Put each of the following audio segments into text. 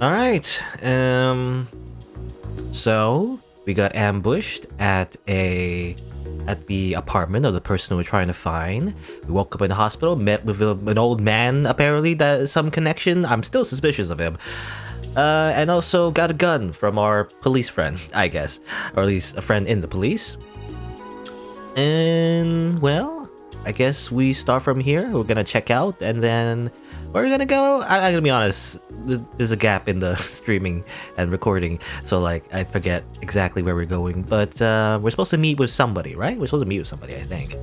All right. So we got ambushed at the apartment of the person we're trying to find. We woke up in the hospital, met with an old man apparently that is some connection. I'm still suspicious of him. And also got a gun from our police friend, I guess, or at least a friend in the police. And well, I guess we start from here. We're gonna check out, and then we're gonna go. I'm gonna be honest. There's a gap in the streaming and recording, so like I forget exactly where we're going. But we're supposed to meet with somebody, right? We're supposed to meet with somebody, I think.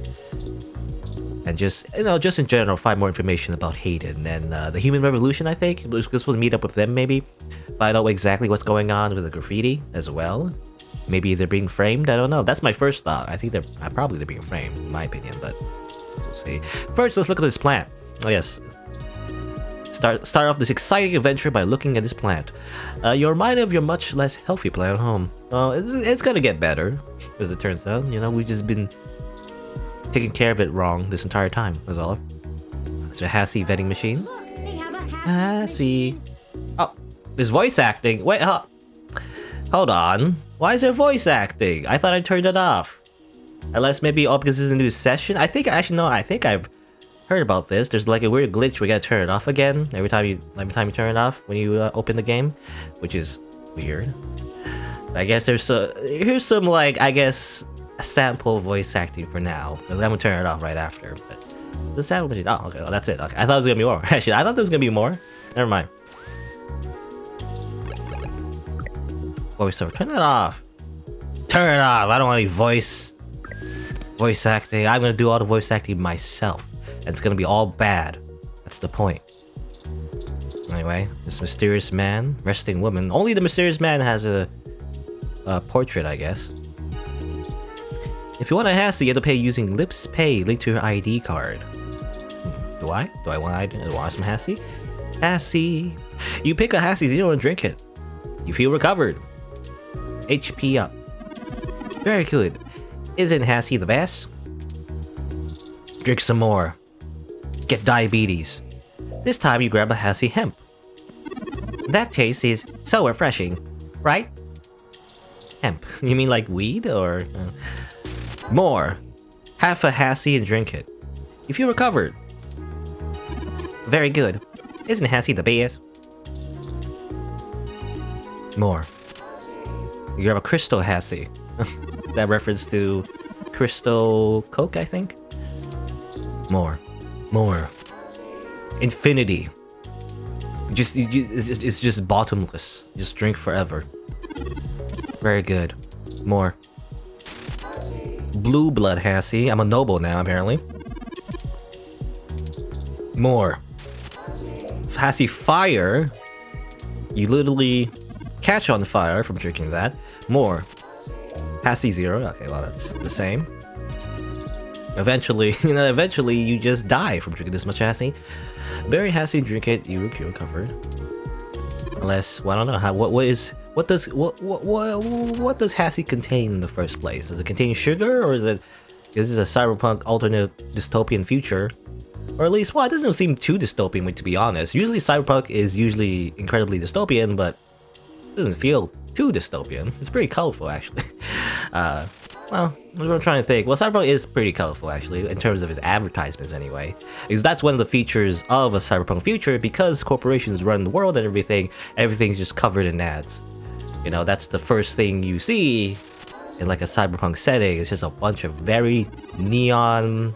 And just just in general, find more information about Hayden and the Human Revolution. I think we're supposed to meet up with them, maybe find out exactly what's going on with the graffiti as well. Maybe they're being framed. I don't know. That's my first thought. I think they're being framed, in my opinion. But we'll see. First, let's look at this plant. Oh yes. Start off this exciting adventure by looking at this plant. You're reminded of your much less healthy plant home. It's gonna get better, as it turns out. We've just been taking care of it wrong this entire time. That's all. It's a Hassie vending machine. Hassie. Oh, there's voice acting. Wait, hold on. Why is there voice acting? I thought I turned it off. Unless maybe because this is a new session. I think I've heard about this. There's like a weird glitch where you gotta turn it off again every time you turn it off when you open the game, which is weird. I guess here's some like a sample voice acting for now. I'm gonna turn it off right after. But the sample machine. Oh, okay. Well, that's it. Okay. I thought it was gonna be more. Actually, I thought there was gonna be more. Never mind. Voiceover. Turn that off. Turn it off. I don't want any voice acting. I'm gonna do all the voice acting myself. And it's gonna be all bad. That's the point. Anyway, this mysterious man, resting woman. Only the mysterious man has a portrait, I guess. If you want a Hassie, you have to pay using Lips Pay linked to your ID card. Do I? Do I want some Hassie? Hassie. You pick a Hassie, you don't drink it. You feel recovered. HP up. Very good. Isn't Hassie the best? Drink some more. Get diabetes. This time you grab a Hassie hemp. That taste is so refreshing, right? Hemp. You mean like weed or... More. Half a Hassie and drink it. You feel recovered. Very good. Isn't Hassie the best? More. You grab a Crystal Hassie. That reference to Crystal Coke, I think? More. Infinity. It's just bottomless. Just drink forever. Very good. More. Blue Blood Hassie. I'm a noble now, apparently. More. Hassie Fire. You literally catch on fire from drinking that. More. Hassie Zero. Okay, well, that's the same. Eventually, you just die from drinking this much Hassie. Berry Hassie, drink it, you recover. Unless, well, I don't know what does Hassie contain in the first place? Does it contain sugar, or is this a cyberpunk alternate dystopian future? Or at least, well, it doesn't seem too dystopian, to be honest. Usually cyberpunk is usually incredibly dystopian, but it doesn't feel too dystopian. It's pretty colorful, actually. Well, what I'm trying to think. Well, cyberpunk is pretty colorful, actually, in terms of its advertisements, anyway. Because that's one of the features of a cyberpunk future, because corporations run the world and everything's just covered in ads. That's the first thing you see in like a cyberpunk setting. It's just a bunch of very neon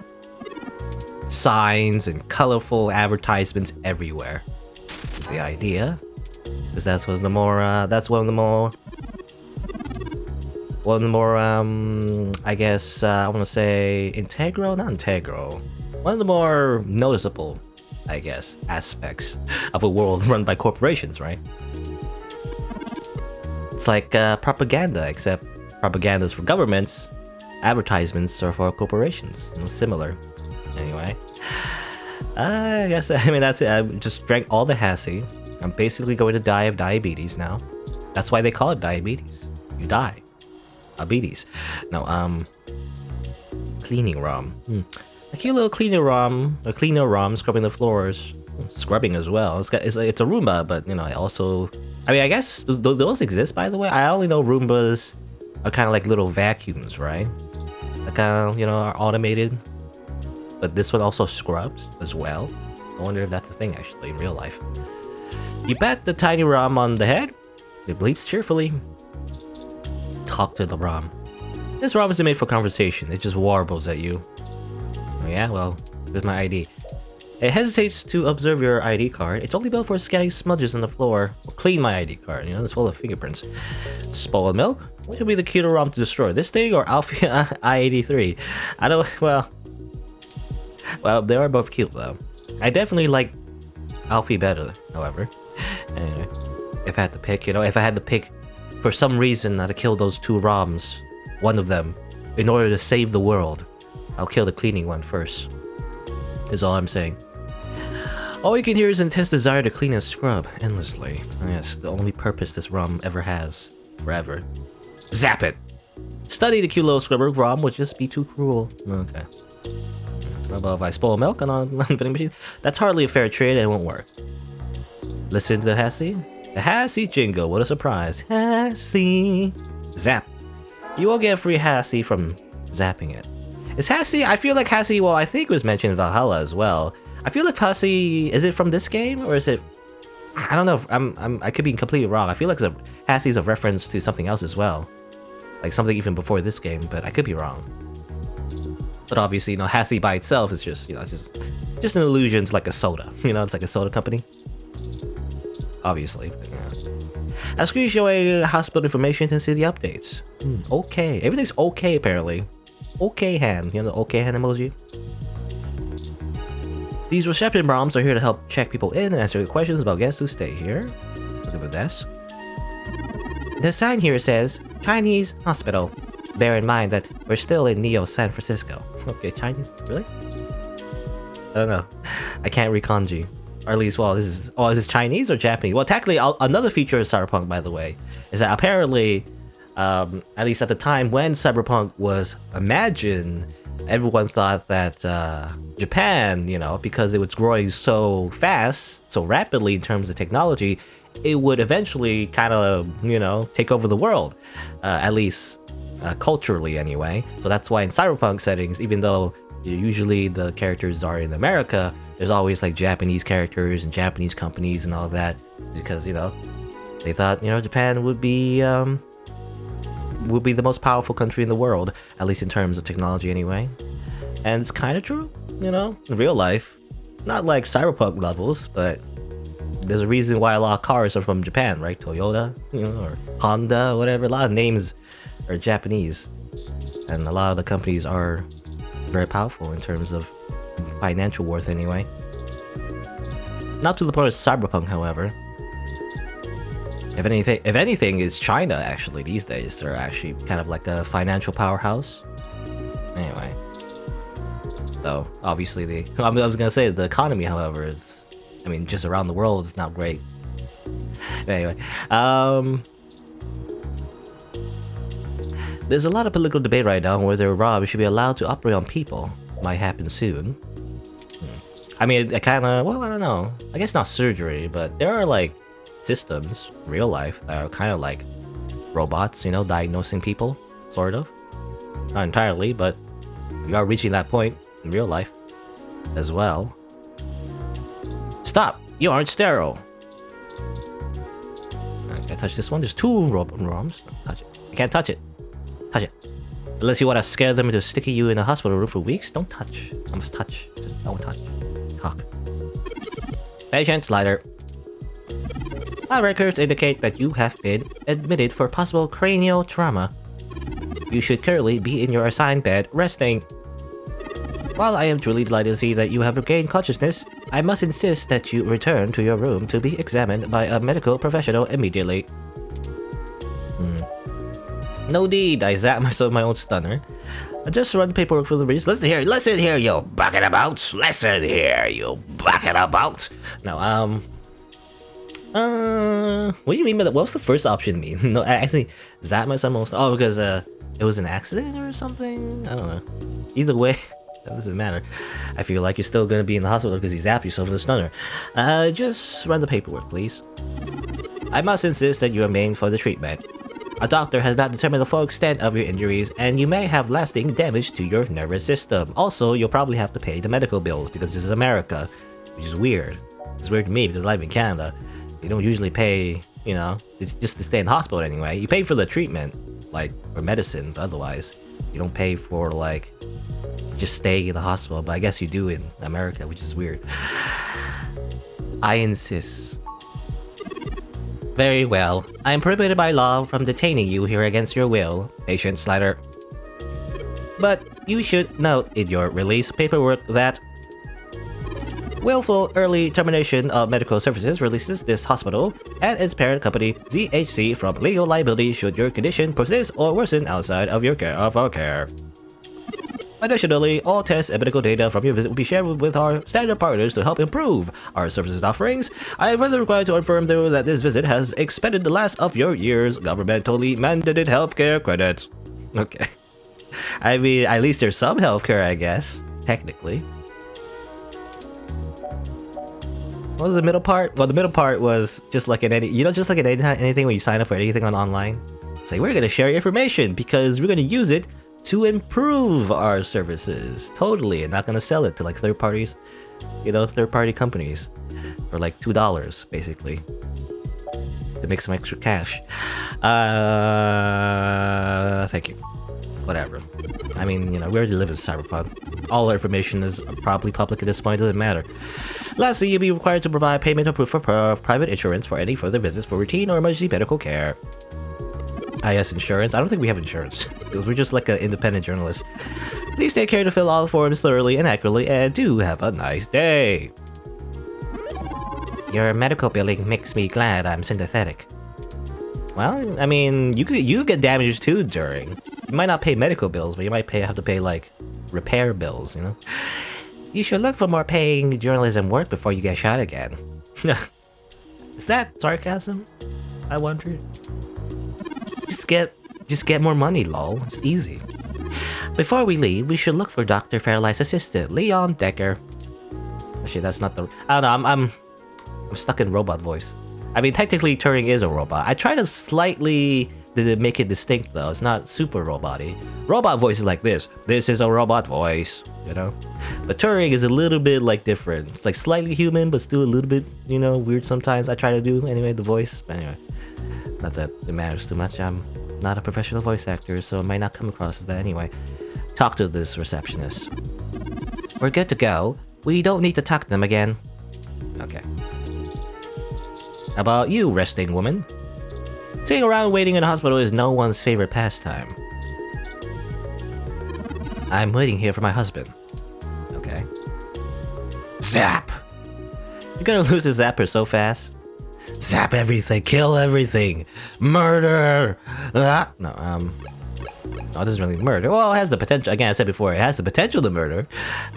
signs and colorful advertisements everywhere. Is the idea. Because that's one of the more, I guess, I want to say not integral. One of the more noticeable, I guess, aspects of a world run by corporations, right? It's like propaganda, except propaganda's for governments, advertisements are for corporations. Similar. Anyway, I guess, that's it. I just drank all the Hassie. I'm basically going to die of diabetes now. That's why they call it diabetes. You die. Diabetes. No, cleaning ROM. A cute little cleaner ROM scrubbing the floors. scrubbing as well. It's a Roomba, but you know, I guess those exist, by the way. I only know Roombas are kind of like little vacuums, right? That kind of, you know, are automated. But this one also scrubs as well. I wonder if that's a thing actually in real life. You pat the tiny Rom on the head. It bleeps cheerfully. Talk to the Rom. This Rom isn't made for conversation. It just warbles at you. Oh yeah, well, here's my ID. It hesitates to observe your ID card. It's only built for scanning smudges on the floor. Well, clean my ID card, you know, it's full of fingerprints. Spoiled milk? What would be the cuter ROM to destroy? This thing or Alpha I-83? I don't, well, they are both cute though. I definitely like Alfie better, however. Anyway, if I had to pick, you know, if I had to pick for some reason to kill those two ROMs, one of them, in order to save the world, I'll kill the cleaning one first. Is all I'm saying. All you can hear is an intense desire to clean and scrub endlessly. Oh, yes, the only purpose this ROM ever has. Forever. Zap it! Study the cute little scrubber ROM would just be too cruel. Okay. How about if I spoil milk on a vending machine? That's hardly a fair trade and it won't work. Listen to the Hassie? The Hassie jingle, what a surprise. Hassie! Zap! You will get a free Hassie from zapping it. Is Hassie? I feel like Hassie, well, I think it was mentioned in Valhalla as well. I feel like Hassie, is it from this game or is it? I don't know. I could be completely wrong. I feel like Hassie's a reference to something else as well, like something even before this game, but I could be wrong. But obviously, you know, Hassie by itself is just, you know, just an illusion to like a soda. You know, it's like a soda company. Obviously. Yeah. As screen showing hospital information and city updates. Okay, everything's okay apparently. Okay hand, you know the okay hand emoji? These reception bombs are here to help check people in and answer questions about guests who stay here. Look at the desk. The sign here says, Chinese Hospital. Bear in mind that we're still in Neo San Francisco. Okay, Chinese? Really? I don't know. I can't read kanji. Or at least, well, is this Chinese or Japanese? Well, technically, another feature of Cyberpunk, by the way, is that apparently, at least at the time when Cyberpunk was imagined, everyone thought that Japan, you know, because it was growing so fast, so rapidly in terms of technology, it would eventually kind of, you know, take over the world, at least culturally anyway. So that's why in Cyberpunk settings, even though usually the characters are in America, there's always like Japanese characters and Japanese companies and all that, because, you know, they thought, you know, Japan would be the most powerful country in the world, at least in terms of technology anyway. And it's kind of true, you know, in real life. Not like Cyberpunk levels, but there's a reason why a lot of cars are from Japan, right? Toyota, you know, or Honda, whatever. A lot of names are Japanese. And a lot of the companies are very powerful in terms of financial worth anyway. Not to the point of Cyberpunk, however. If anything, it's China actually these days. They're actually kind of like a financial powerhouse. Anyway, so obviously I was gonna say the economy, however, is, I mean, just around the world is not great. Anyway, there's a lot of political debate right now on whether Rob should be allowed to operate on people. Might happen soon. I mean, I kind of, well, I don't know. I guess not surgery, but there are like systems, real life, that are kind of like robots, you know, diagnosing people, sort of. Not entirely, but we are reaching that point in real life as well. Stop! You aren't sterile! Can I touch this one? There's two ROMs. Touch it. I can't touch it. Touch it. Unless you want to scare them into sticking you in a hospital room for weeks, don't touch. I must touch. Don't touch. Talk. SighingSlider. Our records indicate that you have been admitted for possible cranial trauma. You should currently be in your assigned bed, resting. While I am truly delighted to see that you have regained consciousness, I must insist that you return to your room to be examined by a medical professional immediately. No need, I zapped myself with my own stunner. I just run the paperwork for the bridge. Listen here, you bucket about. Listen here, you bucket about. Now, what do you mean by that? What's the first option mean? No, I actually zapped myself most. Oh, because it was an accident or something? I don't know. Either way, That doesn't matter. I feel like you're still gonna be in the hospital because he zapped yourself with a stunner. Just run the paperwork, please. I must insist that you remain for the treatment. A doctor has not determined the full extent of your injuries, and you may have lasting damage to your nervous system. Also, you'll probably have to pay the medical bills because this is America, which is weird. It's weird to me because I live in Canada. You don't usually pay, you know, it's just to stay in the hospital anyway. You pay for the treatment, like, for medicine, but otherwise, you don't pay for, like, just staying in the hospital, but I guess you do in America, which is weird. I insist. Very well. I am prohibited by law from detaining you here against your will, SighingSlider. But you should note in your release paperwork that willful early termination of medical services releases this hospital and its parent company ZHC from legal liability should your condition persist or worsen outside of our care. Additionally, all tests and medical data from your visit will be shared with our standard partners to help improve our services offerings. I am further required to inform though that this visit has expended the last of your year's governmentally mandated healthcare credits. Okay. I mean, at least there's some healthcare, I guess. Technically. What was the middle part? Well, the middle part was just like in any, you know, just like in anything when you sign up for anything on online. It's like, we're going to share your information because we're going to use it to improve our services. Totally. And not going to sell it to like third parties, you know, third party companies for like $2 basically to make some extra cash. Thank you. Whatever. I mean, you know, we already live in cyberpunk. All our information is probably public at this point, doesn't matter. Lastly, you'll be required to provide payment or proof of private insurance for any further visits for routine or emergency medical care. IS insurance? I don't think we have insurance, because we're just like an independent journalist. Please take care to fill all the forms thoroughly and accurately, and do have a nice day. Your medical billing makes me glad I'm sympathetic. Well, I mean, you get damaged too during. You might not pay medical bills, but you might have to pay like repair bills, you know? You should look for more paying journalism work before you get shot again. Is that sarcasm? I wonder. Just get more money, lol. It's easy. Before we leave, we should look for Dr. Fairlight's assistant, Leon Decker. Actually, that's not the. I don't know. I'm stuck in robot voice. I mean, technically, Turing is a robot. I try to slightly make it distinct, though. It's not super robot-y. Robot voice is like this. This is a robot voice, you know? But Turing is a little bit, like, different. It's, like, slightly human, but still a little bit, you know, weird sometimes. I try to do, anyway, the voice. But anyway, not that it matters too much. I'm not a professional voice actor, so it might not come across as that anyway. Talk to this receptionist. We're good to go. We don't need to talk to them again. Okay. How about you, resting woman? Sitting around waiting in a hospital is no one's favorite pastime. I'm waiting here for my husband. Okay. Zap! You're gonna lose a zapper so fast. Zap everything, kill everything, murder! No, no, it doesn't really murder. Well, it has the potential, again, I said before, it has the potential to murder,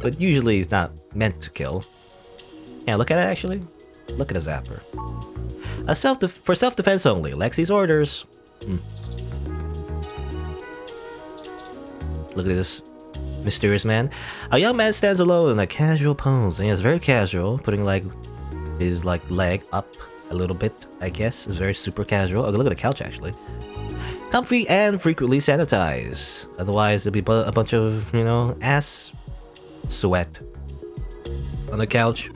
but usually it's not meant to kill. Yeah, look at it actually. Look at a zapper. For self-defense only. Lexi's orders. Look at this mysterious man. A young man stands alone in a casual pose. And he is very casual, putting like his like leg up a little bit. I guess it's very super casual. Oh, look at the couch actually. Comfy and frequently sanitized. Otherwise, it'd be a bunch of, you know, ass sweat on the couch.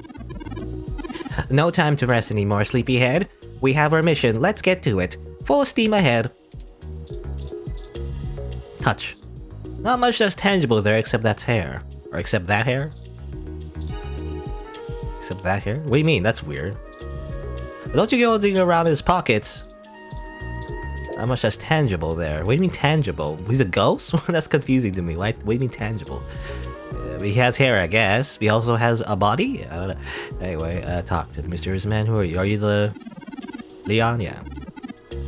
No time to rest anymore, sleepyhead. We have our mission. Let's get to it. Full steam ahead. Touch. Not much that's tangible there except that's hair. Or except that hair? Except that hair? What do you mean? That's weird. Don't you go digging around his pockets? Not much that's tangible there. What do you mean tangible? He's a ghost? That's confusing to me. What do you mean tangible? He has hair, I guess. He also has a body? I don't know. Anyway, talk to the mysterious man. Who are you? Are you the... Leon? Yeah.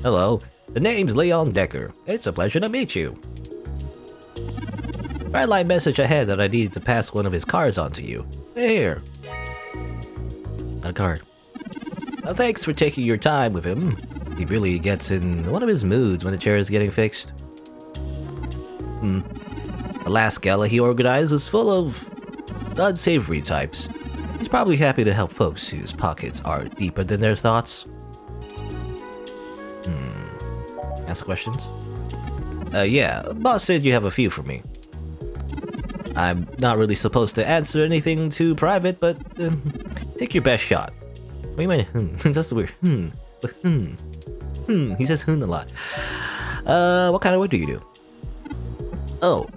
Hello. The name's Leon Decker. It's a pleasure to meet you. Red light message ahead that I needed to pass one of his cards on to you. Here. A card. Thanks for taking your time with him. He really gets in one of his moods when the chair is getting fixed. The last gala he organized was full of unsavory types. He's probably happy to help folks whose pockets are deeper than their thoughts. Ask questions? Yeah, boss said you have a few for me. I'm not really supposed to answer anything too private, but take your best shot. What do you mean? That's weird. He says a lot. What kind of work do you do? Oh,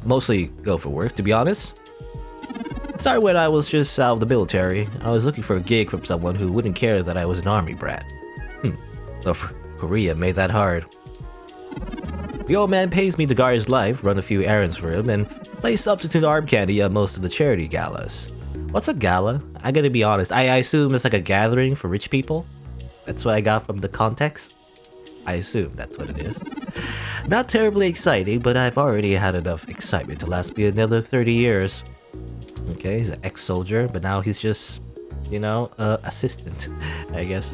mostly go for work, to be honest. Started when I was just out of the military. I was looking for a gig from someone who wouldn't care that I was an army brat. So Korea made that hard. The old man pays me to guard his life, run a few errands for him, and play substitute arm candy at most of the charity galas. What's a gala? I gotta be honest, I assume it's like a gathering for rich people. That's what I got from the context. I assume that's what it is. Not terribly exciting, but I've already had enough excitement to last me another 30 years. Okay, he's an ex-soldier, but now he's just, assistant, I guess.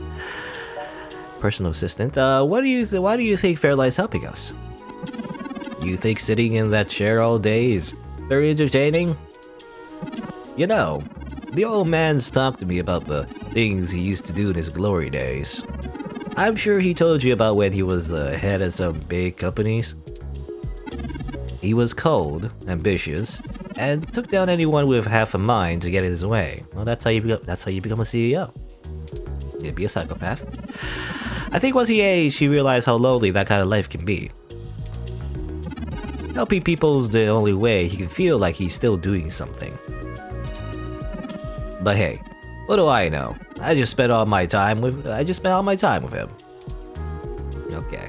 Personal assistant. Why do you think Fairlight's helping us? You think sitting in that chair all day is very entertaining? You know, the old man's talked to me about the things he used to do in his glory days. I'm sure he told you about when he was head of some big companies. He was cold, ambitious, and took down anyone with half a mind to get in his way. Well, that's how you become a CEO. Yeah, be a psychopath. I think once he aged, he realized how lonely that kind of life can be. Helping people's the only way he can feel like he's still doing something. But hey, what do I know? I just spent all my time with him. Okay.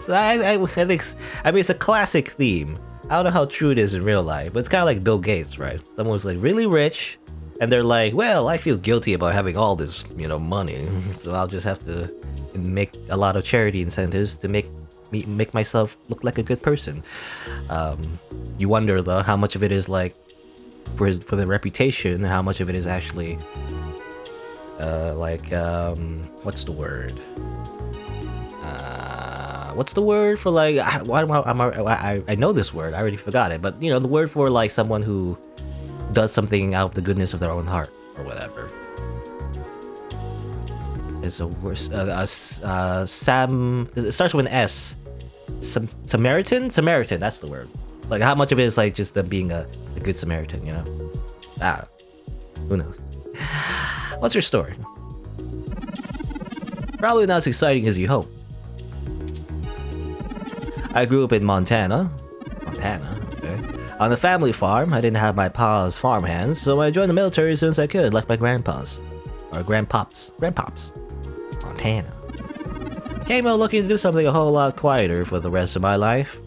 I think it's a classic theme. I don't know how true it is in real life, but it's kind of like Bill Gates, right? Someone's like really rich, and they're like, well, I feel guilty about having all this, money, so I'll just have to make a lot of charity incentives to make myself look like a good person. You wonder though how much of it is like for the reputation, and how much of it is actually what's the word? What's the word for like? I know this word. I already forgot it. But the word for like someone who does something out of the goodness of their own heart or whatever. There's a word. It starts with an S. Samaritan. That's the word. Like how much of it is like just them being a good Samaritan, who knows? What's your story? Probably not as exciting as you hope. I grew up in Montana, okay. On a family farm. I didn't have my pa's farm hands, so I joined the military as soon as I could, like my grandpas. Or grandpops. Montana. Came out looking to do something a whole lot quieter for the rest of my life.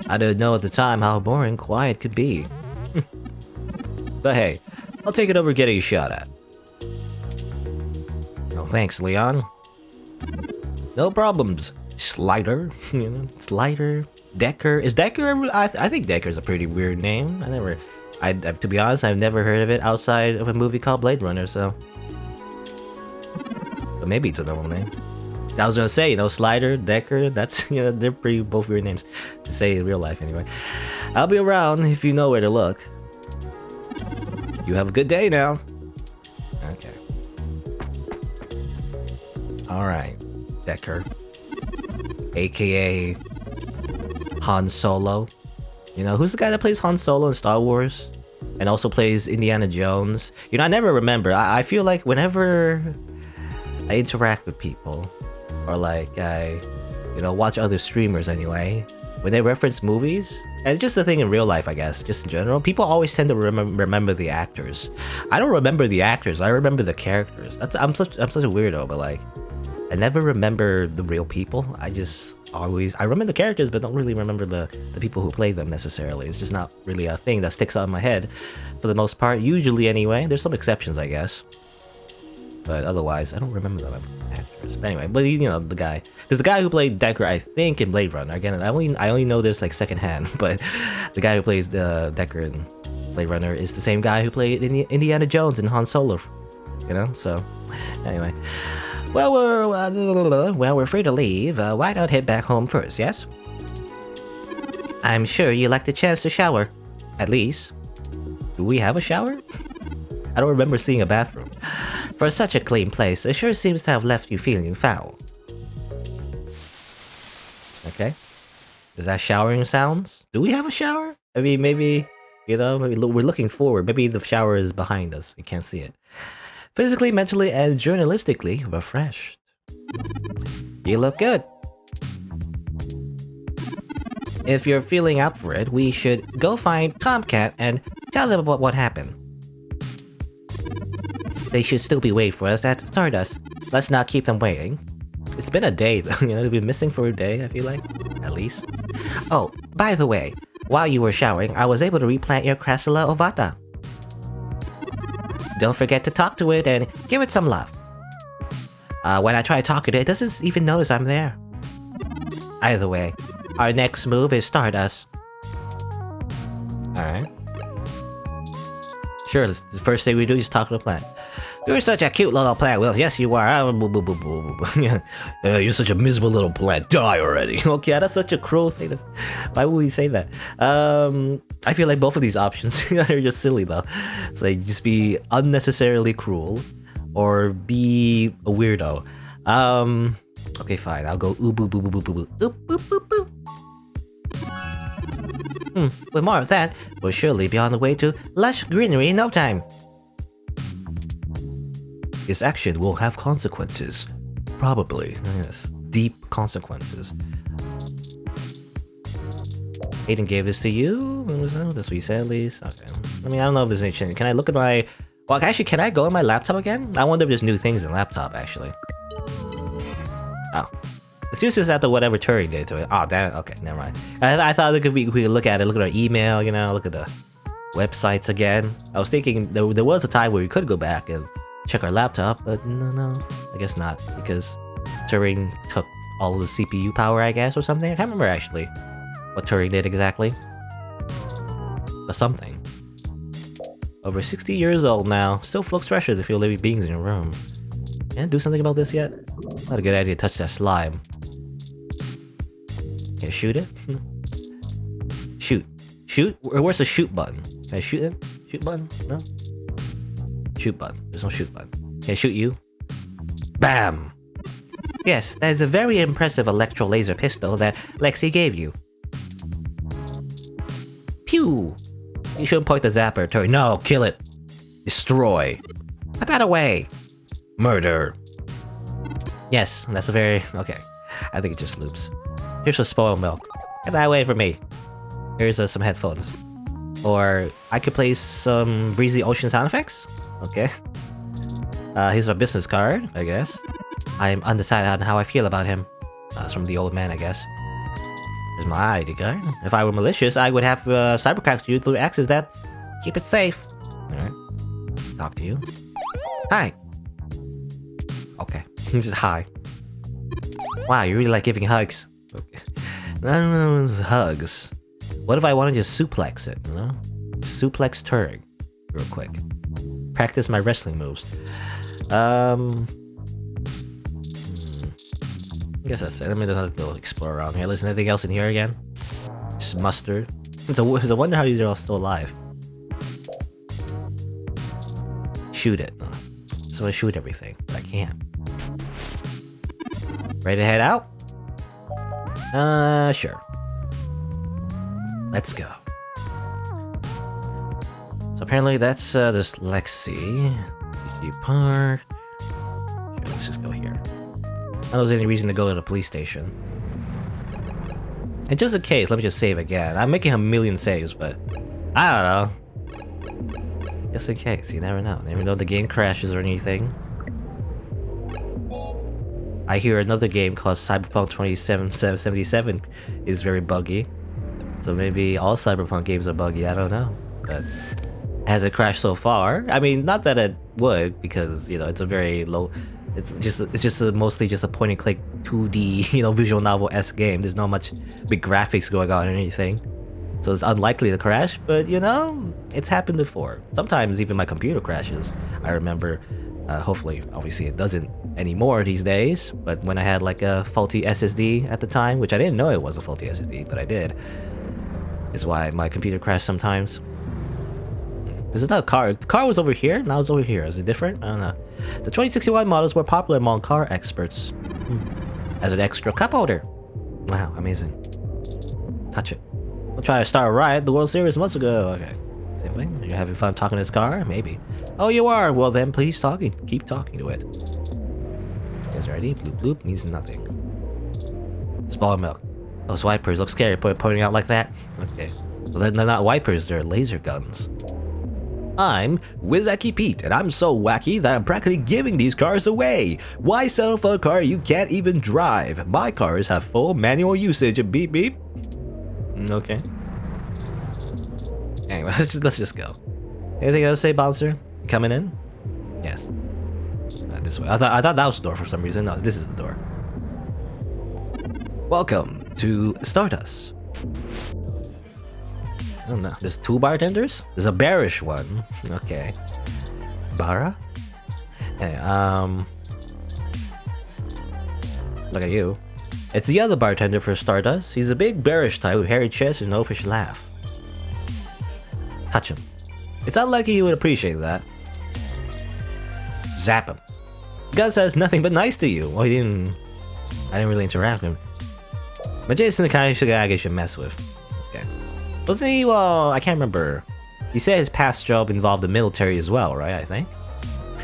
I didn't know at the time how boring quiet could be. But hey, I'll take it over getting shot at. Oh, thanks, Leon. No problems. Slider, Slider, Decker. Is Decker? I think Decker's a pretty weird name. To be honest, I've never heard of it outside of a movie called Blade Runner. So, but maybe it's a normal name. I was gonna say, Slider, Decker. That's they're pretty both weird names to say in real life anyway. I'll be around if you know where to look. You have a good day now. Okay. All right, Decker. AKA Han Solo. Who's the guy that plays Han Solo in Star Wars? And also plays Indiana Jones? I never remember. I feel like whenever I interact with people, or like I, watch other streamers anyway, when they reference movies, and it's just a thing in real life, I guess, just in general, people always tend to remember the actors. I don't remember the actors, I remember the characters. I'm such a weirdo, but like, I never remember the real people. I remember the characters, but don't really remember the people who play them necessarily. It's just not really a thing that sticks out in my head for the most part, usually anyway. There's some exceptions, I guess. But otherwise, I don't remember the actors. But anyway, the guy. Because the guy who played Decker, I think, in Blade Runner, again, I only know this like secondhand, but the guy who plays Decker in Blade Runner is the same guy who played Indiana Jones in Han Solo. So anyway. Well, we're free to leave. Why not head back home first, yes? I'm sure you like the chance to shower. At least. Do we have a shower? I don't remember seeing a bathroom. For such a clean place, it sure seems to have left you feeling foul. Okay. Is that showering sounds? Do we have a shower? I mean, maybe, you know, we're looking forward. Maybe the shower is behind us. We can't see it. Physically, mentally, and journalistically refreshed. You look good. If you're feeling up for it, we should go find Tomcat and tell them about what happened. They should still be waiting for us at Stardust. Let's not keep them waiting. It's been a day, though. You know, they've been missing for a day, I feel like. At least. Oh, by the way, while you were showering, I was able to replant your Crassula ovata. Don't forget to talk to it and give it some love. When I try talking to it, it doesn't even notice I'm there. Either way, our next move is Stardust. Alright. Sure, the first thing we do is talk to the plant. You're such a cute little plant, Will. Yes, you are. You're such a miserable little plant. Die already. Okay, that's such a cruel thing. Why would we say that? I feel like both of these options are just silly, though. It's like, just be unnecessarily cruel, or be a weirdo. Okay, fine. I'll go ooh boo boo boo boo boo boo. Oop boop boop boo. With more of that, we'll surely be on the way to lush greenery in no time. This action will have consequences. Probably. Yes. Deep consequences. Aiden gave this to you? When was that? That's what you said, at least? Okay. I mean, I don't know if there's any change. Can I look at my... Well, actually, can I go on my laptop again? I wonder if there's new things in laptop, actually. Oh. It's useless after whatever Turing did to it. Oh, damn it. Okay, never mind. I thought we could look at it, look at our email, you know, look at the websites again. I was thinking there was a time where we could go back and check our laptop, but no, I guess not, because Turing took all of the CPU power, I guess, or something. I can't remember actually what Turing did exactly, but something. Over 60 years old now, still looks fresher than feel living beings in your room. Can't do something about this yet? Not a good idea to touch that slime. Can I shoot it? Shoot? Where's the shoot button? Can I shoot it? Shoot button? No? Shoot button. There's no shoot button. Can I shoot you? Bam! Yes, that is a very impressive electro laser pistol that Lexi gave you. Pew! You shouldn't point the zapper, Tori. No, kill it. Destroy. Put that away. Murder. Yes, that's a very... Okay. I think it just loops. Here's some spoiled milk. Get that away from me. Here's some headphones. Or I could play some breezy ocean sound effects. Okay. Here's my business card, I guess. I'm undecided on how I feel about him. That's from the old man, I guess. Here's my ID card. If I were malicious, I would have cybercracked you through access that. Keep it safe. Alright. Talk to you. Hi. Okay. Just hi. Wow, you really like giving hugs. Okay. No, hugs. What if I want to just suplex it, you know? Suplex Turing. Real quick. Practice my wrestling moves. I guess that's it. Let me just go explore around here. Listen, anything else in here again? Just mustard. It's a wonder how these are all still alive. Shoot it. So I shoot everything, but I can't. Ready to head out? Sure. Let's go. So apparently that's this Lexi. PG Park. Sure, let's just go here. I don't know if there's any reason to go to the police station. And just in case, let me just save again. I'm making a million saves, but I don't know. Just in case, you never know. Never know if the game crashes or anything. I hear another game called Cyberpunk 2077 is very buggy. So maybe all Cyberpunk games are buggy, I don't know. But has it crashed so far? I mean, not that it would, because, you know, it's a very low... It's just mostly just a point-and-click 2D, you know, visual novel-esque game. There's not much big graphics going on or anything. So it's unlikely to crash, but, you know, it's happened before. Sometimes even my computer crashes. I remember, hopefully, obviously it doesn't anymore these days, but when I had like a faulty SSD at the time, which I didn't know it was a faulty SSD, but I did. is why my computer crashed sometimes. Is it not a car? The car was over here, now it's over here. Is it different? I don't know. The 2061 models were popular among car experts. As an extra cup holder. Wow, amazing. Touch it. We'll try to start a riot the World Series months ago. Okay. Same thing? You're having fun talking to this car? Maybe. Oh, you are? Well then, please keep talking to it. You guys ready? Bloop bloop means nothing. Spoiled milk. Those wipers look scary pointing out like that. Okay. Well, they're not wipers, they're laser guns. I'm Wizaki Pete, and I'm so wacky that I'm practically giving these cars away. Why settle for a car you can't even drive? My cars have full manual usage and beep beep. Okay. Anyway, let's just go. Anything else to say, bouncer? You coming in? Yes. This way. I thought that was the door for some reason. No, this is the door. Welcome to Stardust. Oh no, there's 2 bartenders? There's a bearish one. Okay. Bara? Hey, look at you. It's the other bartender for Stardust. He's a big bearish type with hairy chest and no fish laugh. Touch him. It's unlikely he would appreciate that. Zap him. Gus says nothing but nice to you. Well, I didn't really interact with him. But Jason the kind of guy I should mess with. Okay. Wasn't he, well, I can't remember. He said his past job involved the military as well, right? I think.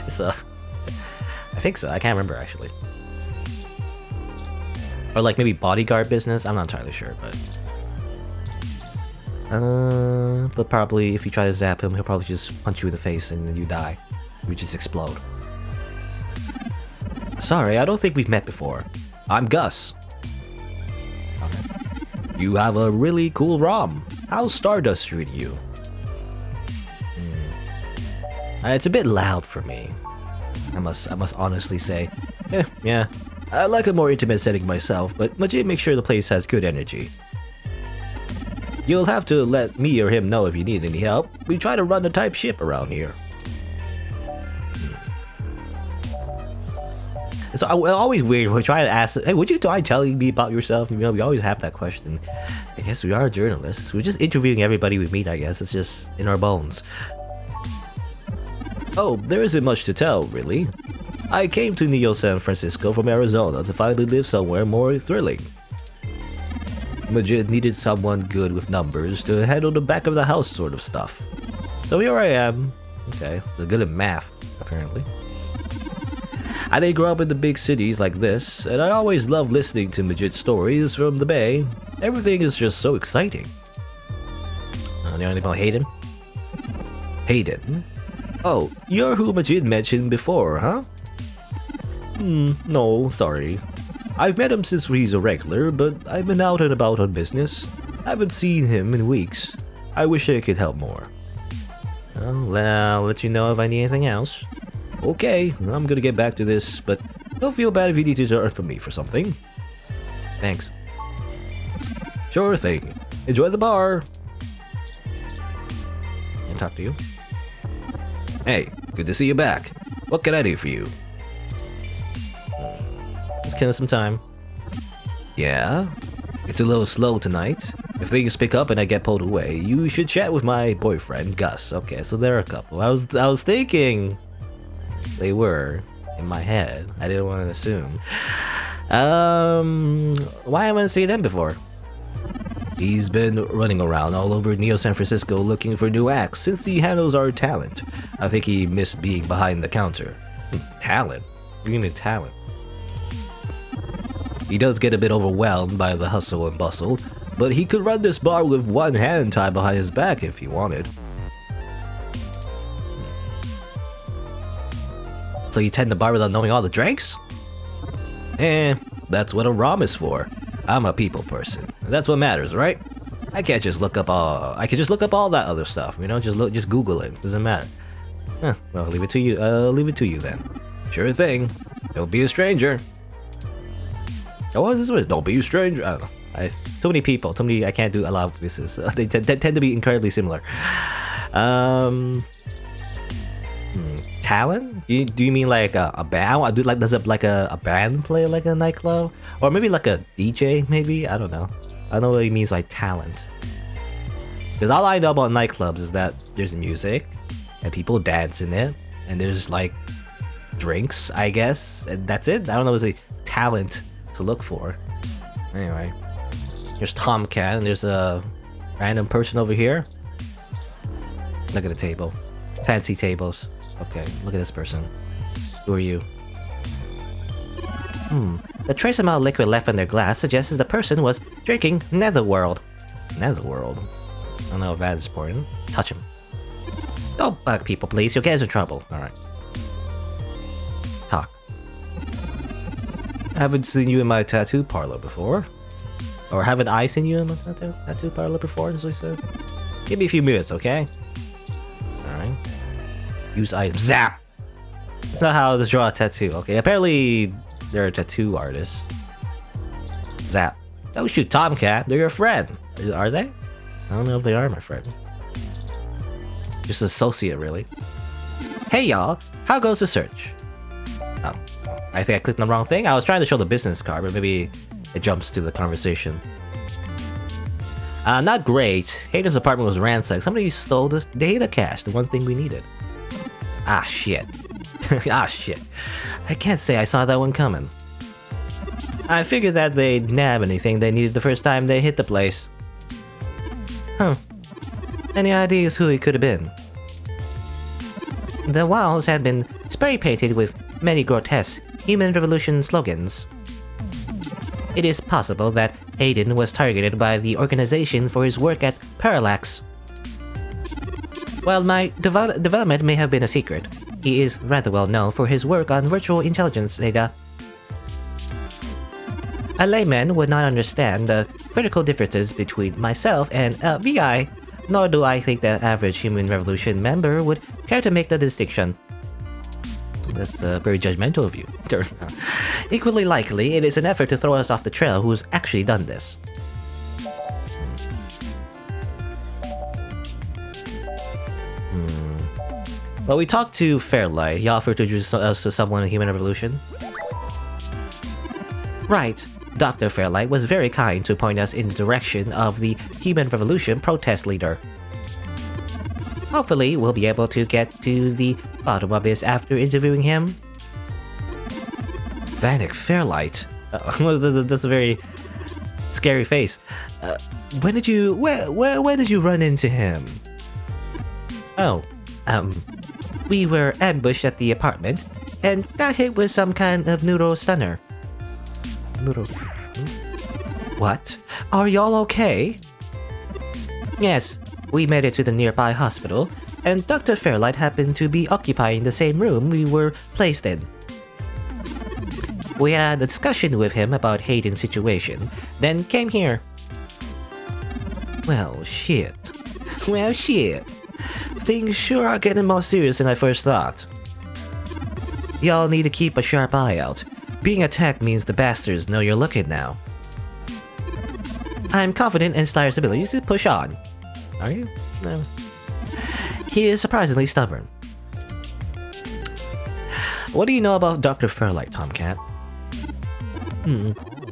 So, I think so. I can't remember actually. Or like maybe bodyguard business. I'm not entirely sure, but probably if you try to zap him, he'll probably just punch you in the face and then you die. You just explode. Sorry, I don't think we've met before. I'm Gus. Okay. You have a really cool ROM. How's Stardust treating you? It's a bit loud for me. I must honestly say. Yeah. I like a more intimate setting myself, but Majid makes sure the place has good energy. You'll have to let me or him know if you need any help. We try to run a tight ship around here. It's always weird when we try to ask, hey, would you mind telling me about yourself? You know, we always have that question. I guess we are journalists. We're just interviewing everybody we meet, I guess. It's just in our bones. Oh, there isn't much to tell, really. I came to Neo San Francisco from Arizona to finally live somewhere more thrilling. Majid needed someone good with numbers to handle the back of the house sort of stuff. So here I am. Okay, they're good at math, apparently. I didn't grow up in the big cities like this, and I always loved listening to Majid's stories from the Bay. Everything is just so exciting. You know anything about Hayden? Hayden? Oh, you're who Majid mentioned before, huh? No, sorry. I've met him since he's a regular, but I've been out and about on business. I haven't seen him in weeks. I wish I could help more. Well, I'll let you know if I need anything else. Okay, I'm gonna get back to this, but don't feel bad if you need to turn from me for something. Thanks. Sure thing. Enjoy the bar. Can I talk to you? Hey, good to see you back. What can I do for you? Let's kill some time. Yeah? It's a little slow tonight. If things pick up and I get pulled away, you should chat with my boyfriend, Gus. Okay, so they're a couple. I was thinking they were in my head. I didn't want to assume. Why haven't I seen them before? He's been running around all over Neo San Francisco looking for new acts since he handles our talent. I think he missed being behind the counter. Talent? What do you mean talent? He does get a bit overwhelmed by the hustle and bustle, but he could run this bar with one hand tied behind his back if he wanted. So you tend the bar without knowing all the drinks? That's what a ROM is for. I'm a people person. That's what matters, right? I can't just look up all. I can just look up all that other stuff, you know. Just Google it. Doesn't matter. Well, I'll leave it to you. Leave it to you then. Sure thing. Don't be a stranger. Oh, what is this? Don't be a stranger. I don't know. Too many people. Too many. I can't do a lot of this. They tend to be incredibly similar. Talent? Do you mean like a band? Do like does it like a band play like a nightclub, or maybe like a DJ? Maybe I don't know. I don't know what he means by talent. Because all I know about nightclubs is that there's music, and people dance in it, and there's like drinks, I guess, and that's it. I don't know if there's a talent to look for. Anyway, there's Tomcat, and there's a random person over here. Look at the table. Fancy tables. Okay, look at this person. Who are you? The trace amount of liquid left in their glass suggests the person was drinking Netherworld. Netherworld? I don't know if that is important. Touch him. Don't bug people, please. You'll get us in trouble. Alright. Talk. I haven't seen you in my tattoo parlor before. Or haven't I seen you in my tattoo parlor before, as we said? Give me a few minutes, okay? Alright. Use item. Zap! That's not how to draw a tattoo. Okay, apparently they're a tattoo artist. Zap. Don't shoot Tomcat, they're your friend. Are they? I don't know if they are my friend. Just associate, really. Hey y'all, how goes the search? Oh, I think I clicked on the wrong thing. I was trying to show the business card, but maybe it jumps to the conversation. Not great. Hayden's apartment was ransacked. Somebody stole the data cache, the one thing we needed. Ah, shit. Ah, shit. I can't say I saw that one coming. I figured that they'd nab anything they needed the first time they hit the place. Huh. Any ideas who it could have been? The walls had been spray-painted with many grotesque Human Revolution slogans. It is possible that Hayden was targeted by the organization for his work at Parallax. While my development may have been a secret, he is rather well known for his work on virtual intelligence data. A layman would not understand the critical differences between myself and a VI, nor do I think the average Human Revolution member would care to make the distinction. That's very judgmental of you. Equally likely, it is an effort to throw us off the trail who's actually done this. Well, we talked to Fairlight. He offered to introduce us to someone in Human Revolution. Right. Dr. Fairlight was very kind to point us in the direction of the Human Revolution protest leader. Hopefully, we'll be able to get to the bottom of this after interviewing him. Vanek Fairlight. That's a very scary face. When did you... Where did you run into him? Oh, we were ambushed at the apartment and got hit with some kind of noodle stunner. Noodle... What? Are y'all okay? Yes, we made it to the nearby hospital, and Dr. Fairlight happened to be occupying the same room we were placed in. We had a discussion with him about Hayden's situation, then came here. Well, shit. Well, shit. Things sure are getting more serious than I first thought. Y'all need to keep a sharp eye out. Being attacked means the bastards know you're looking now. I'm confident in Slider's abilities to push on. Are you? No. He is surprisingly stubborn. What do you know about Dr. Fairlight, Tomcat?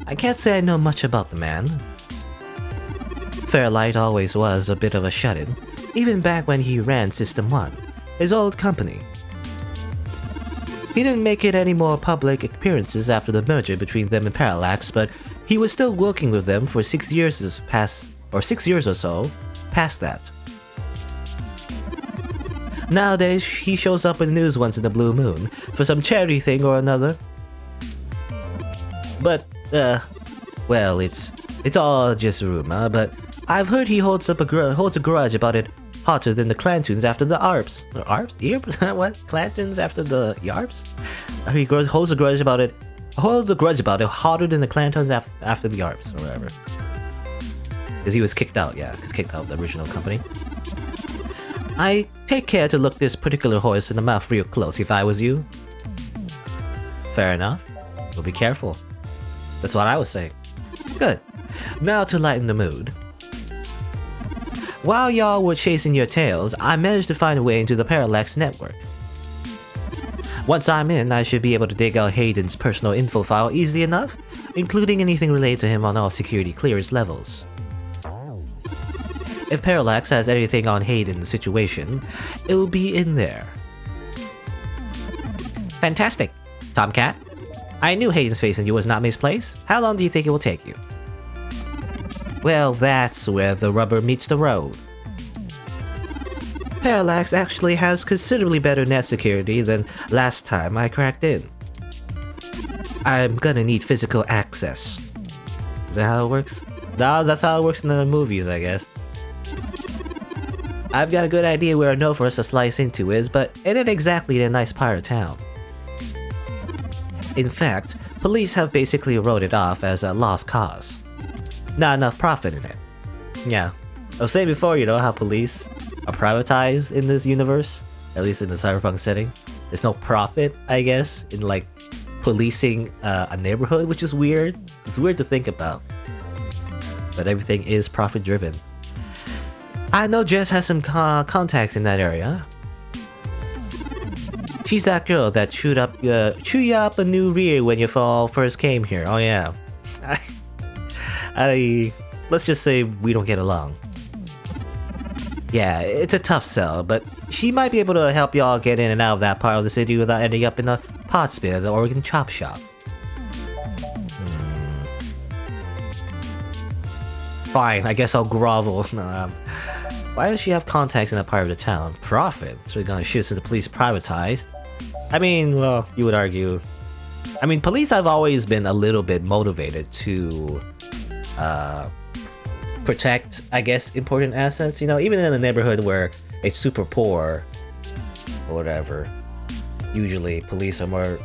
I can't say I know much about the man. Fairlight always was a bit of a shut-in, even back when he ran System 1, his old company. He didn't make it any more public appearances after the merger between them and Parallax, but he was still working with them for 6 years or so past that. Nowadays, he shows up in the news once in a blue moon for some charity thing or another. But, well, it's all just a rumor, but I've heard he holds a grudge about it hotter than the Clantoons after the ARPs. ARPs? ERPs? What? Clantoons after the YARPs? He holds a grudge about it hotter than the Clantoons after the ARPs, or whatever. Because he was kicked out, yeah. He was kicked out of the original company. I take care to look this particular horse in the mouth real close if I was you. Fair enough. We'll be careful. That's what I was saying. Good. Now to lighten the mood. While y'all were chasing your tails, I managed to find a way into the Parallax network. Once I'm in, I should be able to dig out Hayden's personal info file easily enough, including anything related to him on all security clearance levels. If Parallax has anything on Hayden's situation, it'll be in there. Fantastic. Tomcat, I knew Hayden's face in you was not misplaced. How long do you think it will take you? Well, that's where the rubber meets the road. Parallax actually has considerably better net security than last time I cracked in. I'm gonna need physical access. Is that how it works? No, that's how it works in the movies, I guess. I've got a good idea where a note for us to slice into is, but it ain't exactly a nice part of town. In fact, police have basically wrote it off as a lost cause. Not enough profit in it. Yeah, I was saying before, you know how police are privatized in this universe, at least in the cyberpunk setting. There's no profit, I guess, in like policing a neighborhood, which is weird. It's weird to think about, but everything is profit driven. I know Jess has some contacts in that area. She's that girl that chew you up a new rear when you first came here. Oh yeah. Let's just say we don't get along. Yeah, it's a tough sell, but she might be able to help y'all get in and out of that part of the city without ending up in the pot spit of the Oregon chop shop. Fine, I guess I'll grovel. Why does she have contacts in that part of the town? Profit? So we're gonna shoot since the police privatized? I mean, well, you would argue. I mean, police have always been a little bit motivated to protect, I guess, important assets. You know, even in a neighborhood where it's super poor or whatever, usually police are more,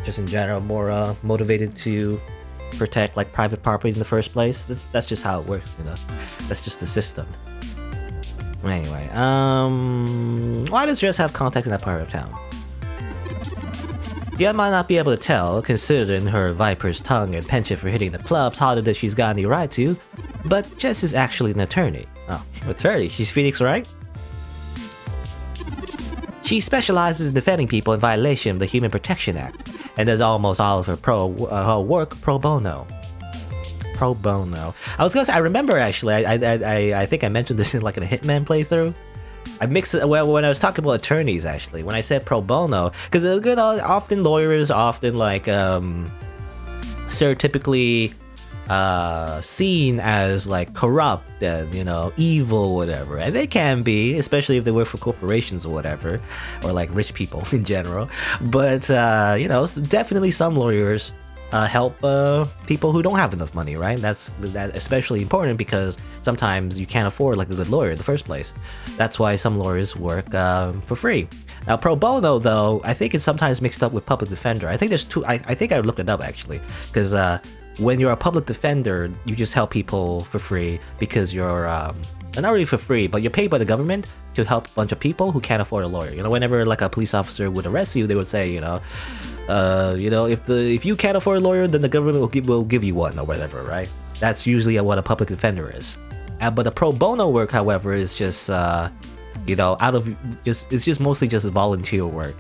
just in general, more motivated to protect like private property in the first place. That's just how it works, you know. That's just the system. Anyway, why does Jess have contacts in that part of town? You might not be able to tell, considering her viper's tongue and penchant for hitting the clubs harder than she's got any right to, but Jess is actually an attorney. Oh, attorney? She's Phoenix, right? She specializes in defending people in violation of the Human Protection Act, and does almost all of her work pro bono. Pro bono. I was gonna say, I remember actually, I think I mentioned this in like in a Hitman playthrough. I mixed it, well, when I was talking about attorneys actually, when I said pro bono, because often lawyers often like stereotypically seen as like corrupt and, you know, evil, whatever, and they can be, especially if they work for corporations or whatever, or like rich people in general. But you know, definitely some lawyers help people who don't have enough money, right? That's especially important because sometimes you can't afford like a good lawyer in the first place. That's why some lawyers work for free. Now, pro bono, though, I think it's sometimes mixed up with public defender. I think there's two. I think I looked it up actually, because when you're a public defender, you just help people for free because you're not really for free, but you're paid by the government to help a bunch of people who can't afford a lawyer. You know, whenever like a police officer would arrest you, they would say, you know, if you can't afford a lawyer, then the government will give you one or whatever, right? That's usually what a public defender is. But the pro bono work, however, is just you know, it's just mostly just volunteer work,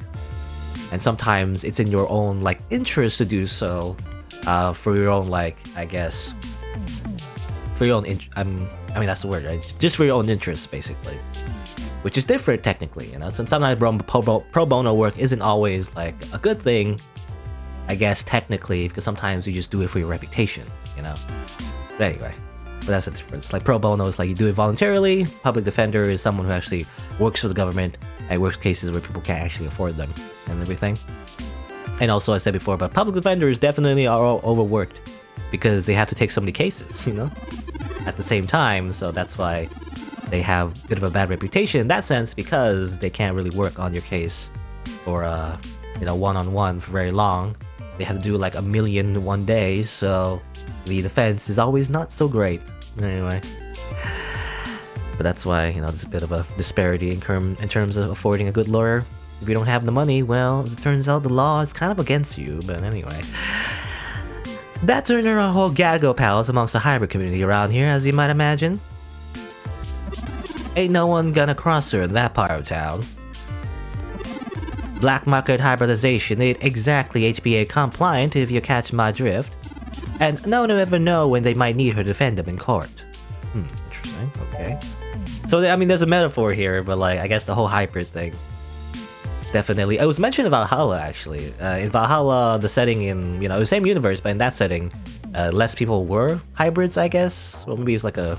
and sometimes it's in your own like interest to do so, for your own, like, I guess, for your own I mean that's the word, right? Just for your own interest, basically, which is different technically, you know. Sometimes pro bono work isn't always like a good thing, I guess, technically, because sometimes you just do it for your reputation, you know. But anyway, but that's the difference. Like pro bono is like you do it voluntarily. Public defender is someone who actually works for the government and works cases where people can't actually afford them and everything. And also, I said before, but public defenders definitely are overworked because they have to take so many cases, you know, at the same time. So that's why they have a bit of a bad reputation in that sense, because they can't really work on your case or you know, one-on-one for very long. They have to do like 1,000,000 in one day, so the defense is always not so great. Anyway, but that's why, you know, there's a bit of a disparity in terms of affording a good lawyer. If you don't have the money, well, as it turns out, the law is kind of against you. But anyway, that's turned a whole Gaggo palace amongst the hybrid community around here, as you might imagine. Ain't no one gonna cross her in that part of town. Black market hybridization ain't exactly HBA compliant, if you catch my drift. And no one will ever know when they might need her to defend them in court. Interesting, okay. So I mean, there's a metaphor here, but like I guess the whole hybrid thing. Definitely, it was mentioned in Valhalla actually. In Valhalla, the setting in the same universe, but in that setting, less people were hybrids, I guess. Well, maybe it's like a,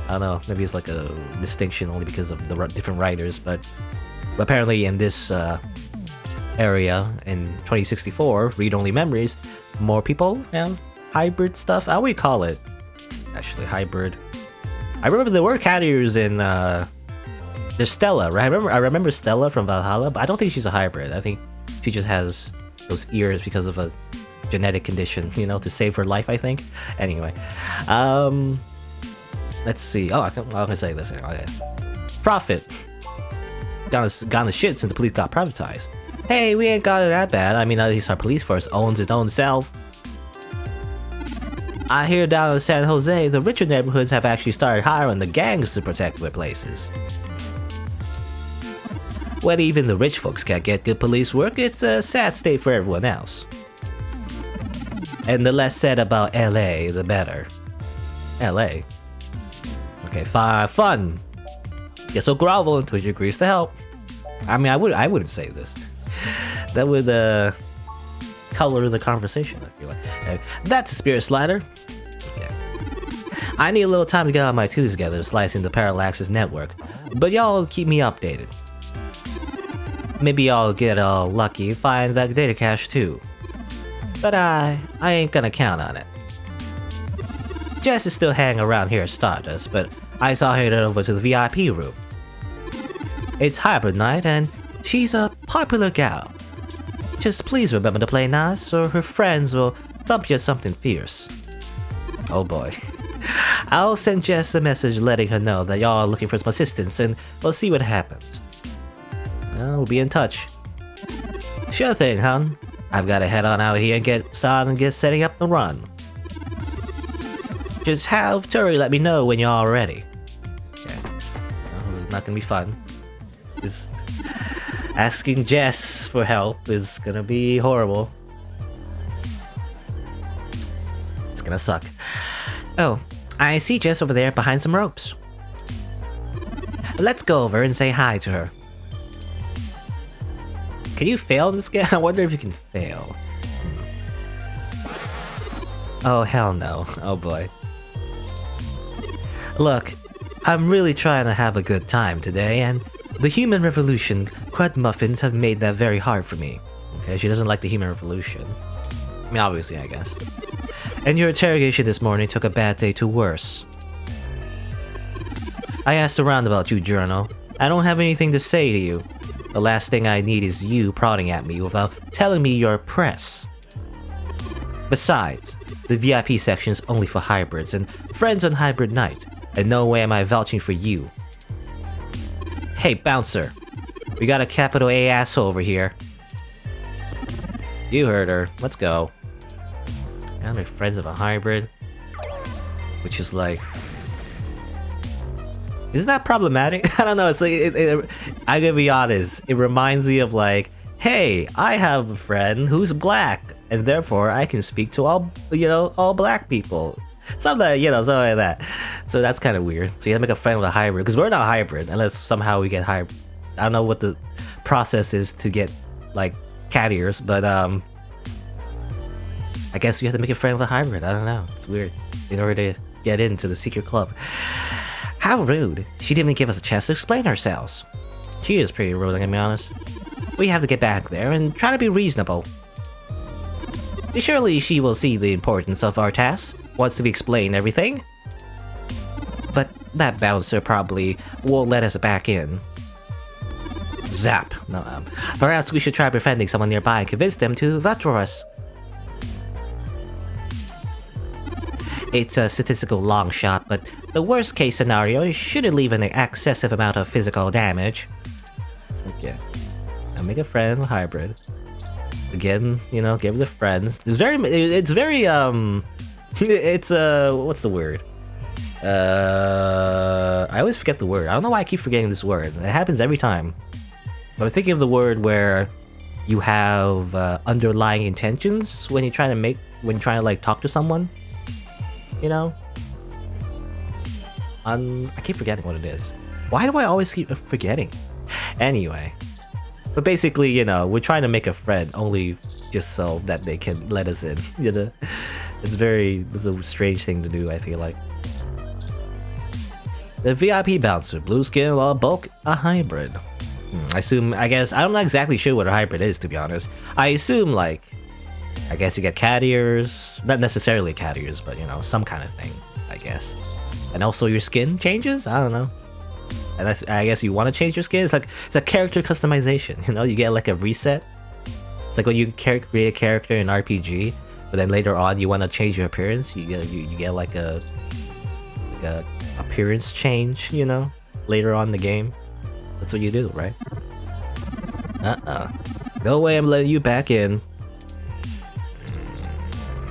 I don't know, maybe it's like a distinction only because of the different writers. But apparently, in this area in 2064, read-only memories, more people have hybrid stuff. How do we call it? Actually, hybrid. I remember there were carriers in. There's Stella, right? I remember Stella from Valhalla, but I don't think she's a hybrid. I think she just has those ears because of a genetic condition, to save her life, I think. Anyway, let's see. Oh, I'm gonna say this. Okay. Profit. Gone to shit since the police got privatized. Hey, we ain't got it that bad. I mean, at least our police force owns its own self. I hear down in San Jose, the richer neighborhoods have actually started hiring the gangs to protect their places. When even the rich folks can't get good police work, it's a sad state for everyone else. And the less said about LA, the better. LA? Okay, fun. Guess I'll grovel until you agrees to help. I mean, I wouldn't say this. That would color the conversation, I feel like. That's a spirit slider. Okay. I need a little time to get all my twos together, slicing the parallax's network, but y'all keep me updated. Maybe I'll get all lucky, find that data cache too. But I ain't gonna count on it. Jess is still hanging around here at Stardust, but I saw her head over to the VIP room. It's hybrid night, and she's a popular gal. Just please remember to play nice, or her friends will thump you something fierce. Oh boy. I'll send Jess a message letting her know that y'all are looking for some assistance, and we'll see what happens. We'll be in touch. Sure thing, hon. I've got to head on out here and get started and get setting up the run. Just have Turing let me know when you're all ready. Okay. Well, this is not gonna be fun. Asking Jess for help is gonna be horrible. It's gonna suck. Oh, I see Jess over there behind some ropes. Let's go over and say hi to her. Can you fail in this game? I wonder if you can fail. Oh, hell no. Oh boy. Look, I'm really trying to have a good time today, and the human revolution crud muffins have made that very hard for me. Okay, she doesn't like the human revolution. I mean, obviously, I guess. And your interrogation this morning took a bad day to worse. I asked around about you, Journal. I don't have anything to say to you. The last thing I need is you prodding at me without telling me you're press. Besides, the VIP section's only for hybrids and friends on hybrid night, and no way am I vouching for you. Hey, bouncer. We got a capital A asshole over here. You heard her. Let's go. Now they're friends of a hybrid. Which is like... Isn't that problematic? I don't know, it's like, I gotta be honest, it reminds me of like, hey, I have a friend who's black, and therefore I can speak to all black people. Something like that. So that's kind of weird. So you have to make a friend with a hybrid, because we're not hybrid, unless somehow we get hybrid. I don't know what the process is to get, like, cat ears, but, I guess you have to make a friend with a hybrid, I don't know, it's weird, in order to get into the secret club. How rude. She didn't even give us a chance to explain ourselves. She is pretty rude, I'm gonna be honest. We have to get back there and try to be reasonable. Surely she will see the importance of our task once we explain everything. But that bouncer probably won't let us back in. Zap. No, perhaps we should try befriending someone nearby and convince them to vote for us. It's a statistical long shot, but the worst case scenario shouldn't leave an excessive amount of physical damage. Okay. I'll make a friend with hybrid. Again, give the friends. It's very, what's the word? I always forget the word. I don't know why I keep forgetting this word. It happens every time. But I'm thinking of the word where you have underlying intentions when you're trying to like talk to someone. I keep forgetting what it is. Why do I always keep forgetting? Anyway. But basically, you know, we're trying to make a friend only just so that they can let us in, you know? It's a strange thing to do, I feel like. The VIP bouncer, blue skin, law bulk, a hybrid. I guess, I'm not exactly sure what a hybrid is, to be honest. I assume, like, I guess you get cat ears, not necessarily cat ears, but, you know, some kind of thing, I guess. And also your skin changes? I don't know. And I guess you want to change your skin? It's a character customization, you know? You get like a reset. It's like when you create a character in RPG, but then later on you want to change your appearance, you get like a appearance change, you know? Later on in the game. That's what you do, right? No way I'm letting you back in.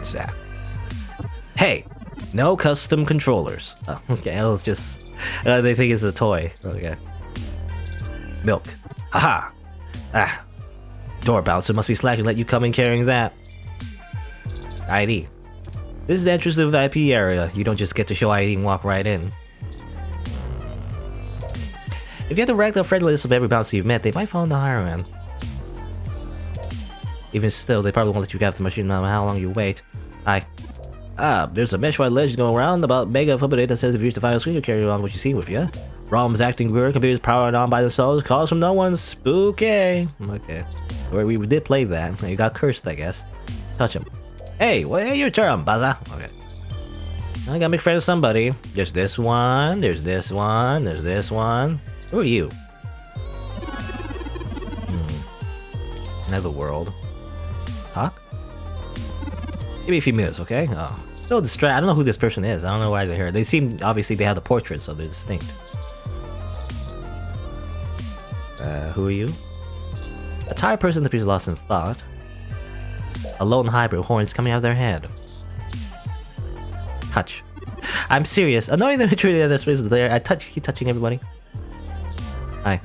Zap. Hey! No custom controllers. Oh, okay, I was just... they think it's a toy. Okay. Milk. Haha! Ah. Door bouncer must be slacking, let you come in carrying that. ID. This is the entrance to the VIP area. You don't just get to show ID and walk right in. If you have to rank the friend list of every bouncer you've met, they might fall in the higher end. Even still, they probably won't let you get off the machine no matter how long you wait. There's a mesh-wide legend going around about Mega Update that says if you use the final screen, you carry on what you see with you. ROMs acting weird, computers powered on by themselves, calls from no one, spooky. Okay. We did play that. You got cursed, I guess. Touch him. Hey, well, your turn, Baza. Okay. I gotta make friends with somebody. There's this one, there's this one, there's this one. Who are you? Another world. Talk? Give me a few minutes, okay? Oh. Still distracted. I don't know who this person is. I don't know why they're here. They seem, obviously, they have the portrait, so they're distinct. Who are you? A tired person appears lost in thought. A lone hybrid, horns coming out of their head. Touch. I'm serious. Annoying them truly the other space is there. I keep touching everybody. Hi.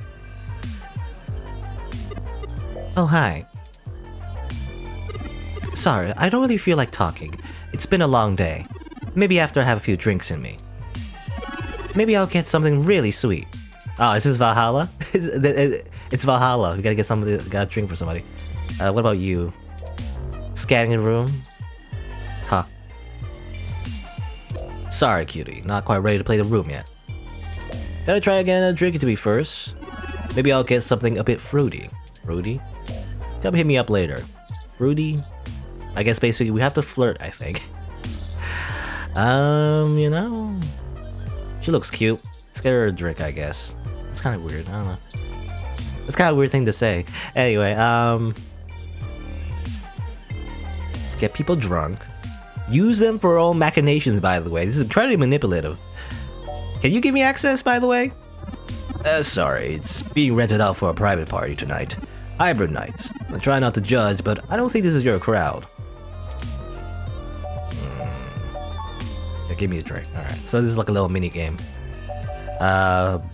Oh, hi. Sorry, I don't really feel like talking. It's been a long day. Maybe after I have a few drinks in me. Maybe I'll get something really sweet. Oh, is this Valhalla? It's Valhalla. We gotta get somebody, gotta drink for somebody. What about you? Scanning the room? Talk. Sorry, cutie. Not quite ready to play the room yet. Gotta try again and drink it to me first. Maybe I'll get something a bit fruity. Fruity? Come hit me up later. Fruity? I guess basically we have to flirt, I think. You know... She looks cute. Let's get her a drink, I guess. It's kind of weird, I don't know. It's kind of a weird thing to say. Anyway, let's get people drunk. Use them for our own machinations, by the way. This is incredibly manipulative. Can you give me access, by the way? Sorry, it's being rented out for a private party tonight. Hybrid night. I try not to judge, but I don't think this is your crowd. Yeah, give me a drink. Alright, so this is like a little mini game.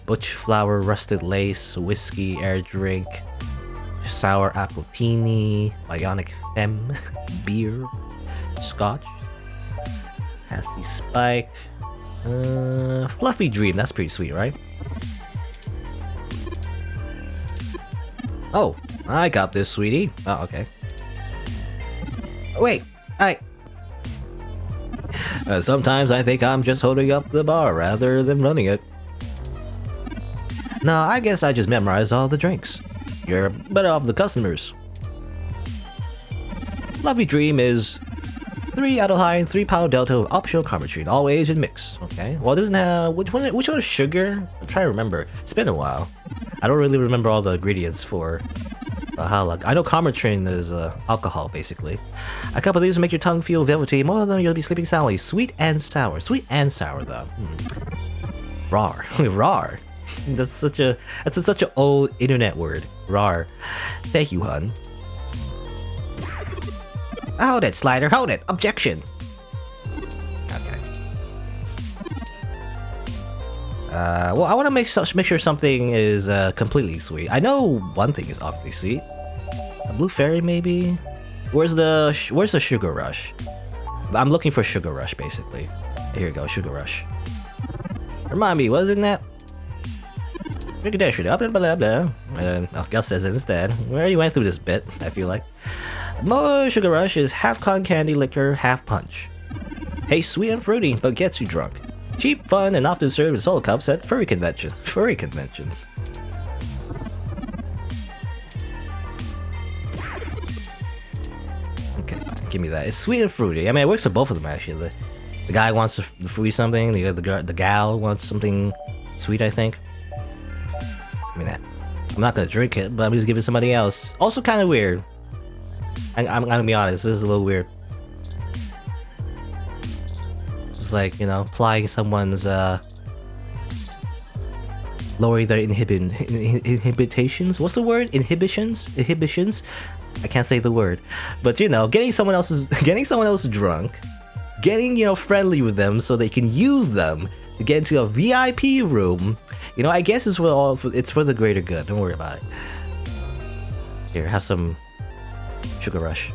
Butch flower, rusted lace, whiskey, air drink, sour appletini, bionic femme, beer, scotch, Hasty spike, fluffy dream. That's pretty sweet, right? Oh, I got this, sweetie. Oh, okay. Wait, sometimes I think I'm just holding up the bar rather than running it. No, I guess I just memorized all the drinks. You're better off the customers. Fluffy dream is 3 Adelhyde, 3 Power Delta with optional carbotrine, all aged and mix. Okay. Well, doesn't have which one is sugar? I'm trying to remember. It's been a while. I don't really remember all the ingredients for Valhalla. I know carbotrine is alcohol, basically. A couple of these will make your tongue feel velvety. More of them, you'll be sleeping soundly. Sweet and sour. Sweet and sour, though. Rar. Rar. That's such an old internet word. Rar. Thank you, hun. Hold it, Slider. Hold it. Objection. Okay. Well, I want to make sure something is completely sweet. I know one thing is obviously sweet. A blue fairy, maybe. Where's the sugar rush? I'm looking for sugar rush, basically. Here we go, sugar rush. Remind me, wasn't that? Drink a dash it up, blah blah blah. And Gus says it instead. We already went through this bit, I feel like. Mo Sugar Rush is half cotton candy liquor, half punch. Tastes sweet and fruity, but gets you drunk. Cheap, fun, and often served in solo cups at furry conventions. Okay, give me that. It's sweet and fruity. I mean, it works for both of them actually. The guy wants the fruity something. The gal wants something sweet, I think. Give me that. I'm not gonna drink it, but I'm just giving it to somebody else. Also, kind of weird. I'm gonna be honest. This is a little weird. It's like, you know, applying someone's lowering their inhibitions. What's the word? Inhibitions. I can't say the word, but you know, getting someone else drunk, getting, you know, friendly with them so they can use them to get into a VIP room. You know, I guess it's for the greater good. Don't worry about it. Here, have some Sugar Rush.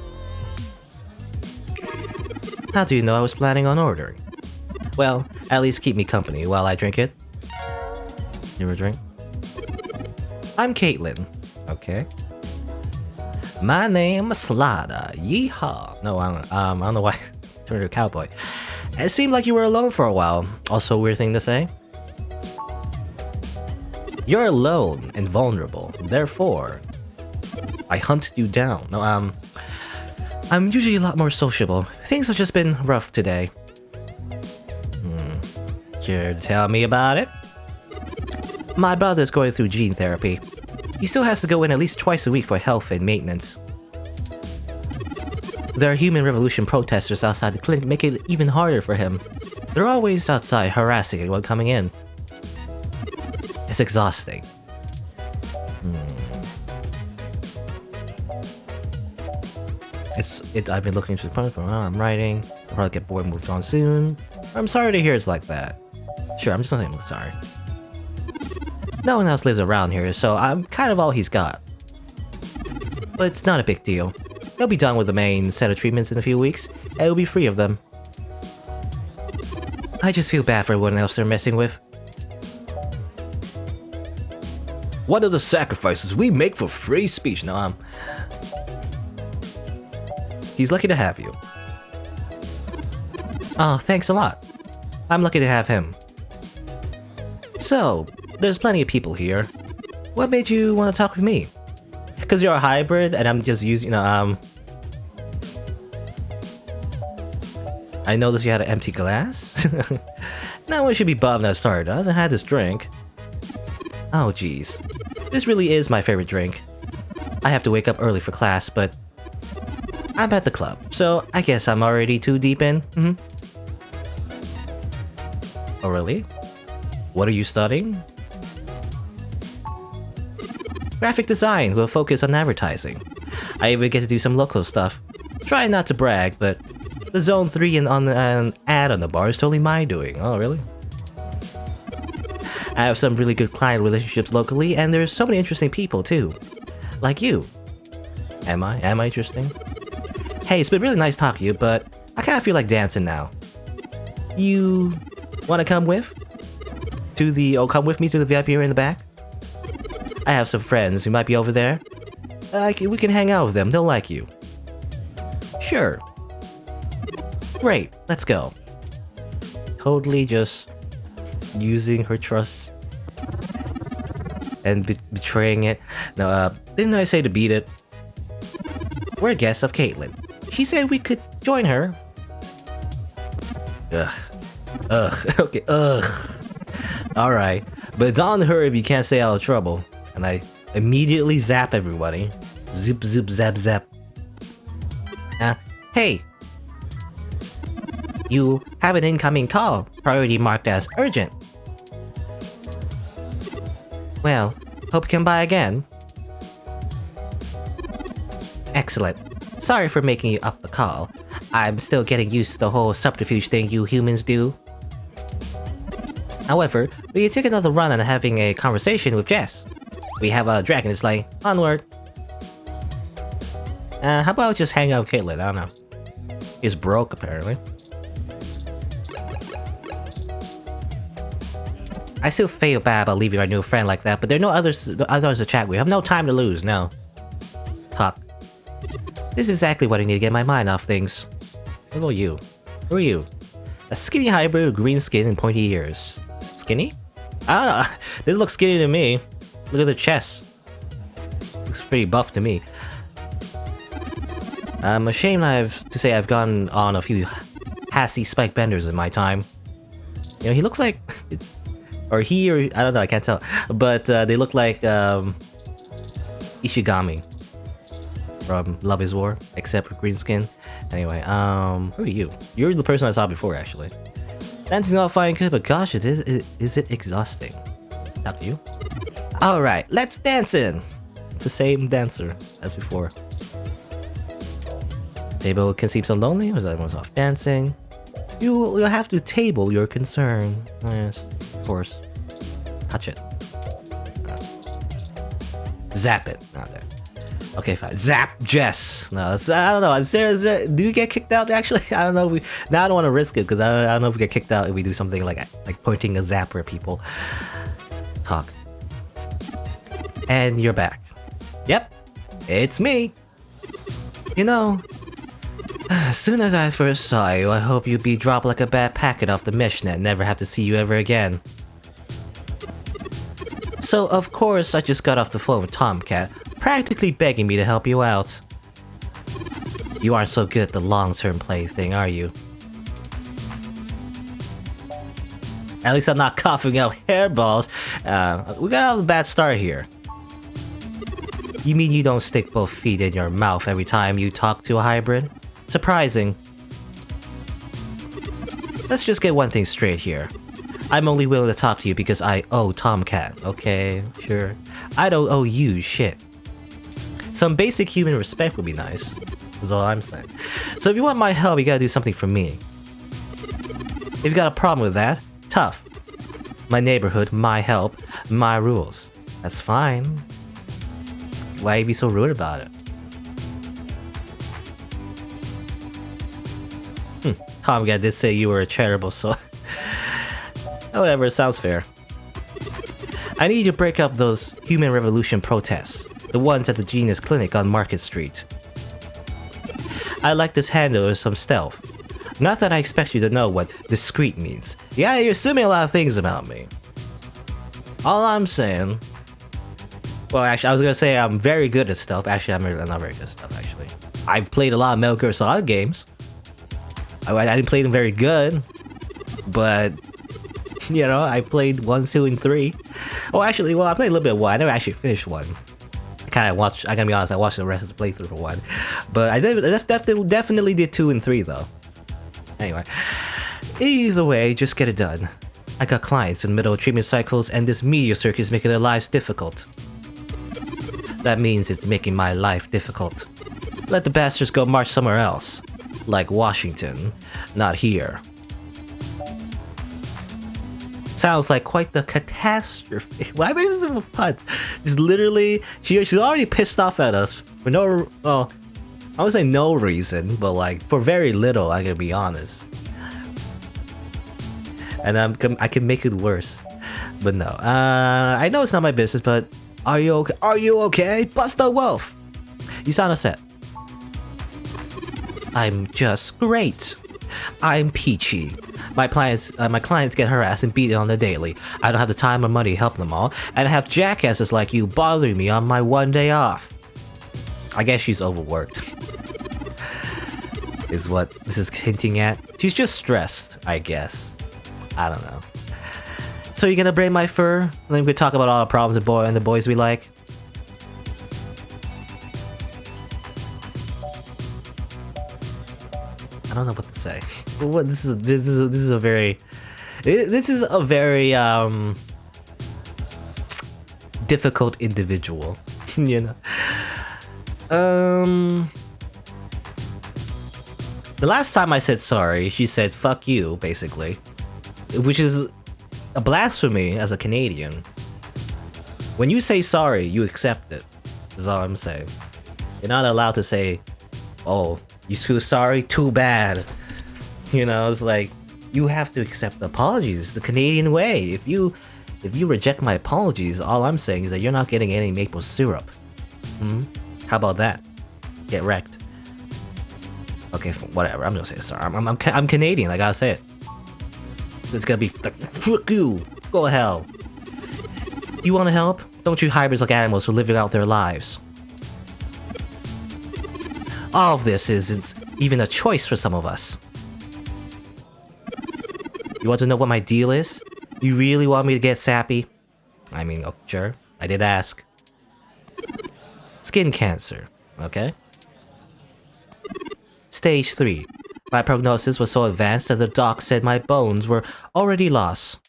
How do you know I was planning on ordering? Well, at least keep me company while I drink it. You ever drink? I'm Caitlin. Okay. My name is Slider. Yeehaw. No, I don't know why I turned to a cowboy. It seemed like you were alone for a while. Also a weird thing to say. You're alone and vulnerable. Therefore, I hunted you down. No, I'm usually a lot more sociable. Things have just been rough today. Care to tell me about it? My brother's going through gene therapy. He still has to go in at least twice a week for health and maintenance. There are Human Revolution protesters outside the clinic, making it even harder for him. They're always outside harassing anyone coming in. It's exhausting. I've been looking to the point for I'm writing. I'll probably get bored and moved on soon. I'm sorry to hear it's like that. Sure, I'm just not even sorry. No one else lives around here, so I'm kind of all he's got. But it's not a big deal. He'll be done with the main set of treatments in a few weeks, and he'll be free of them. I just feel bad for everyone else they're messing with. What are the sacrifices we make for free speech? No, he's lucky to have you. Oh, thanks a lot. I'm lucky to have him. So, there's plenty of people here. What made you want to talk with me? Because you're a hybrid and I'm just using, I noticed you had an empty glass. No one should be bummed that Stardust. I had this drink. Oh jeez. This really is my favorite drink. I have to wake up early for class, but I'm at the club, so I guess I'm already too deep in. Oh really? What are you studying? Graphic design with a focus on advertising. I even get to do some local stuff. Try not to brag, but the Zone 3 and on an ad on the bar is totally my doing. Oh really? I have some really good client relationships locally, and there's so many interesting people too. Like you. Am I interesting? Hey, it's been really nice talking to you, but I kinda feel like dancing now. You wanna come with? Come with me to the VIP area in the back? I have some friends who might be over there. We can hang out with them, they'll like you. Sure. Great, let's go. Totally just using her trust and betraying it. No, didn't I say to beat it? We're guests of Caitlin. She said we could join her. Okay, Alright, but it's on her if you can't stay out of trouble. And I immediately zap everybody. Zip, zip, zap, zap. Hey! You have an incoming call, priority marked as urgent. Well, hope you can buy again. Excellent. Sorry for making you up the call. I'm still getting used to the whole subterfuge thing you humans do. However, we can take another run on having a conversation with Jess. We have a dragon to slay. Onward. How about just hang out with Caitlin? I don't know. He's broke, apparently. I still feel bad about leaving our new friend like that, but there are no others to chat with. We have no time to lose, no. Talk. This is exactly what I need to get my mind off things. Who are you? Who are you? A skinny hybrid with green skin and pointy ears. Skinny? I don't know. This looks skinny to me. Look at the chest. Looks pretty buff to me. I'm ashamed to say I've gone on a few hassy spike benders in my time. You know, he looks like... Or he, or... I don't know, I can't tell. But they look like Ishigami from Love is War, except with green skin. Anyway, who are you? You're the person I saw before, actually. Dancing's all fine and good, but gosh, is it exhausting? Talk to you? Alright, let's dance in! It's the same dancer as before. Table can seem so lonely, or is everyone's off dancing? You'll have to table your concern. Yes, of course. Touch it. Zap it. Not there. Okay, fine. Zap Jess. No, I don't know. Is there, do you get kicked out? Actually, I don't know. Now I don't want to risk it because I don't know if we get kicked out if we do something like pointing a zapper at people. Talk. And you're back. Yep, it's me. You know, as soon as I first saw you, I hope you'd be dropped like a bad packet off the mission and never have to see you ever again. So, of course, I just got off the phone with Tomcat, practically begging me to help you out. You aren't so good at the long-term play thing, are you? At least I'm not coughing out hairballs. We got a bad start here. You mean you don't stick both feet in your mouth every time you talk to a hybrid? Surprising. Let's just get one thing straight here. I'm only willing to talk to you because I owe Tomcat, okay? Sure. I don't owe you shit. Some basic human respect would be nice. That's all I'm saying. So if you want my help, you gotta do something for me. If you got a problem with that, tough. My neighborhood, my help, my rules. That's fine. Why be so rude about it? Tomcat did say you were a charitable soul. Whatever, sounds fair. I need you to break up those Human Revolution protests. The ones at the Genius Clinic on Market Street. I like this handle with some stealth. Not that I expect you to know what discreet means. Yeah, you're assuming a lot of things about me. All I'm saying... Well, actually, I was gonna say I'm very good at stealth. Actually, I'm not very good at stealth, actually. I've played a lot of Metal Gear Solid games. I didn't play them very good. But... You know, I played 1, 2, and 3. Oh, actually, well, I played a little bit of 1. I never actually finished 1. I gotta be honest, I watched the rest of the playthrough for 1. But I definitely did 2 and 3, though. Anyway. Either way, just get it done. I got clients in the middle of treatment cycles, and this media circuit is making their lives difficult. That means it's making my life difficult. Let the bastards go march somewhere else. Like Washington. Not here. Sounds like quite the catastrophe. Why am I using a pun? Just literally, she's already pissed off at us for no, well, I would say no reason, but like for very little. I'm gonna be honest, and I can make it worse, but no. I know it's not my business, but are you okay? Are you okay, Buster Wolf? You sound upset. I'm just great. I'm peachy. My clients get harassed and beaten on the daily. I don't have the time or money to help them all, and I have jackasses like you bothering me on my one day off. I guess she's overworked. Is what this is hinting at. She's just stressed, I guess. I don't know. So you're gonna braid my fur, and then we could talk about all the problems and the boys we like? I don't know what to say. What this is a very difficult individual, you know. The last time I said sorry, she said "fuck you," basically, which is a blasphemy as a Canadian. When you say sorry, you accept it. Is all I'm saying. You're not allowed to say, "Oh, you feel sorry? Too bad." You know, it's like, you have to accept the apologies. It's the Canadian way. If you If you reject my apologies, all I'm saying is that you're not getting any maple syrup. How about that? Get wrecked. Okay, whatever. I'm gonna say sorry. I'm Canadian. I gotta say it. It's gonna be like, fuck you. Go to hell. You want to help? Don't treat hybrids like animals who are living out their lives. All of this isn't even a choice for some of us. You want to know what my deal is? You really want me to get sappy? I mean, oh, sure. I did ask. Skin cancer, okay? Stage 3. My prognosis was so advanced that the doc said my bones were already lost.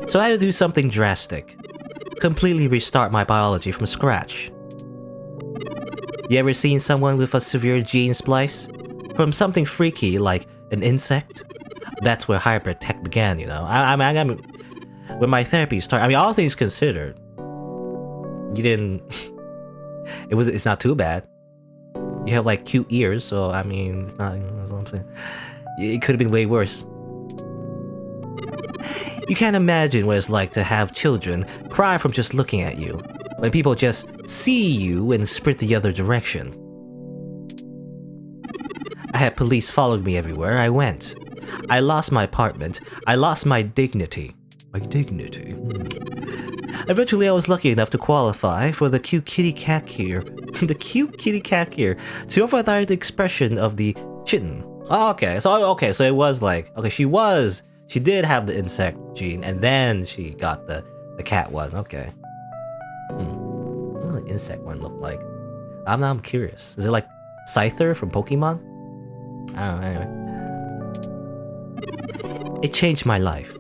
So I had to do something drastic. Completely restart my biology from scratch. You ever seen someone with a severe gene splice? From something freaky like an insect? That's where hybrid tech began, you know? When my therapy started, I mean, all things considered, you didn't... It's not too bad. You have, like, cute ears, so, I mean, it's not... That's what I'm saying. It could have been way worse. You can't imagine what it's like to have children cry from just looking at you, when people just see you and sprint the other direction. I had police following me everywhere I went. I lost my apartment. I lost my dignity. My dignity? Eventually I was lucky enough to qualify for the cute kitty cat here. The cute kitty cat here. To override the expression of the chitin. Oh, okay, so it was like... Okay, she did have the insect gene, and then she got the cat one. Okay. What does the insect one look like? I'm curious. Is it like Scyther from Pokemon? I don't know, anyway. It changed my life.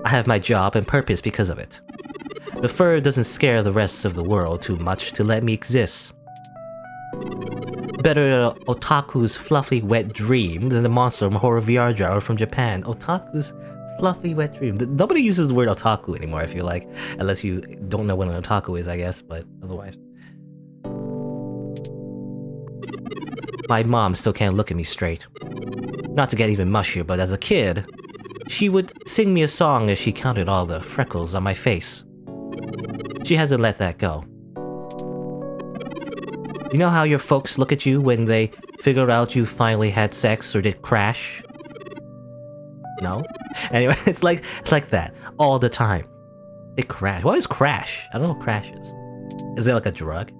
I have my job and purpose because of it. The fur doesn't scare the rest of the world too much to let me exist. Better an otaku's fluffy wet dream than the monster horror VR drama from Japan. Otaku's fluffy wet dream. Nobody uses the word otaku anymore, I feel like. Unless you don't know what an otaku is, I guess, but otherwise. My mom still can't look at me straight. Not to get even mushier, but as a kid, she would sing me a song as she counted all the freckles on my face. She hasn't let that go. You know how your folks look at you when they figure out you finally had sex or did crash? No? Anyway, it's like that all the time. They crash. What is crash? I don't know what crash is. Is it like a drug?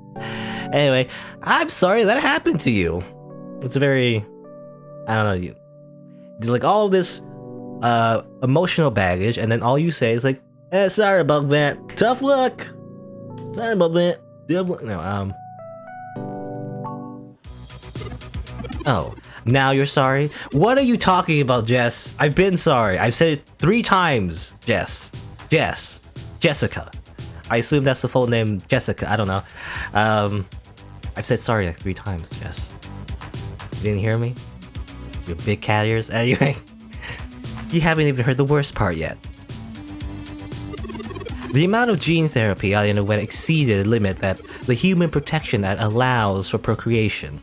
Anyway, I'm sorry that happened to you. It's very... I don't know. There's like all this emotional baggage, and then all you say is like, sorry about that. Tough luck. Sorry about that. No, Oh, now you're sorry? What are you talking about, Jess? I've been sorry. I've said it 3 times, Jess. Jessica. I assume that's the full name, Jessica. I don't know. I've said sorry like 3 times, Jess. You didn't hear me? Your big cat ears? Anyway, you haven't even heard the worst part yet. The amount of gene therapy I underwent exceeded the limit that the Human Protection Act allows for procreation.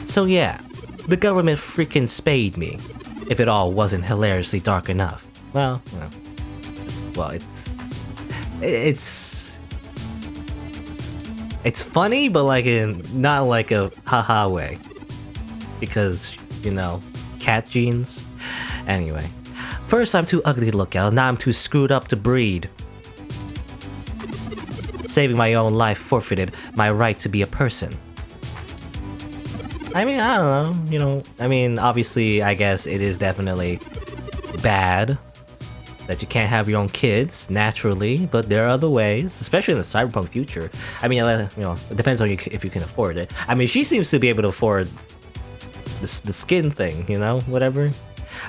So yeah, the government freaking spayed me, if it all wasn't hilariously dark enough. Well, you know, it's funny, but like not like a haha way. Because, you know, cat genes. Anyway, first I'm too ugly to look at, now I'm too screwed up to breed. Saving my own life forfeited my right to be a person. I mean, I don't know, you know, I mean, obviously, I guess it is definitely bad that you can't have your own kids, naturally, but there are other ways, especially in the cyberpunk future. I mean, you know, it depends on you if you can afford it. I mean, she seems to be able to afford the skin thing, you know, whatever.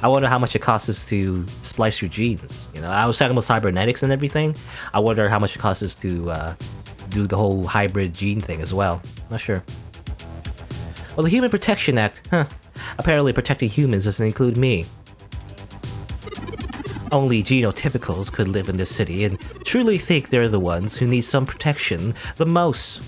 I wonder how much it costs to splice your genes, you know. I was talking about cybernetics and everything. I wonder how much it costs to do the whole hybrid gene thing as well. Not sure. Well, the Human Protection Act, apparently protecting humans doesn't include me. Only genotypicals could live in this city and truly think they're the ones who need some protection the most.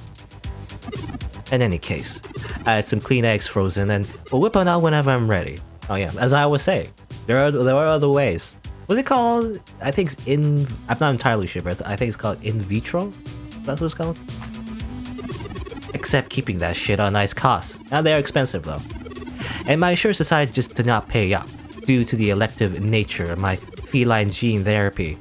In any case, I had some clean eggs frozen and will whip on out whenever I'm ready. Oh yeah, as I always say, There are other ways. What's it called? I think it's in. I'm not entirely sure, but I think it's called in vitro. That's what it's called. Except keeping that shit on nice costs. Now they're expensive though. And my insurance decided just to not pay up due to the elective nature of my feline gene therapy.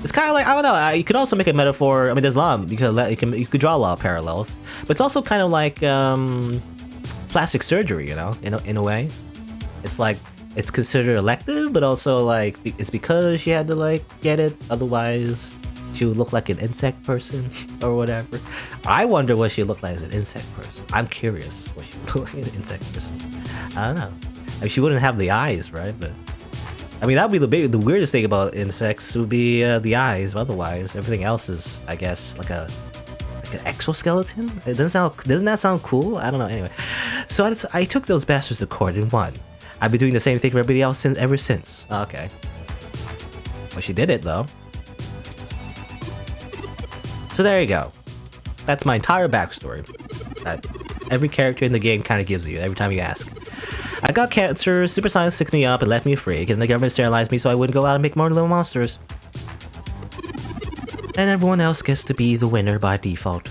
It's kind of like, I don't know, you could also make a metaphor. I mean, there's a lot, you could draw a lot of parallels, but it's also kind of like plastic surgery, you know, in a way. It's like, it's considered elective, but also like, it's because she had to like get it, otherwise she would look like an insect person or whatever. I wonder what she looked like as an insect person. I'm curious what she looked like as an insect person. I don't know. I mean, she wouldn't have the eyes, right? But I mean, that would be the weirdest thing about insects would be the eyes. Otherwise, everything else is, I guess, like an exoskeleton. It doesn't that sound cool? I don't know. Anyway, so I took those bastards to court and won. I've been doing the same thing for everybody else ever since. Okay. Well, she did it though. So there you go. That's my entire backstory. That every character in the game kind of gives you every time you ask. I got cancer, super science picked me up and left me a freak, and the government sterilized me so I wouldn't go out and make more little monsters. And everyone else gets to be the winner by default.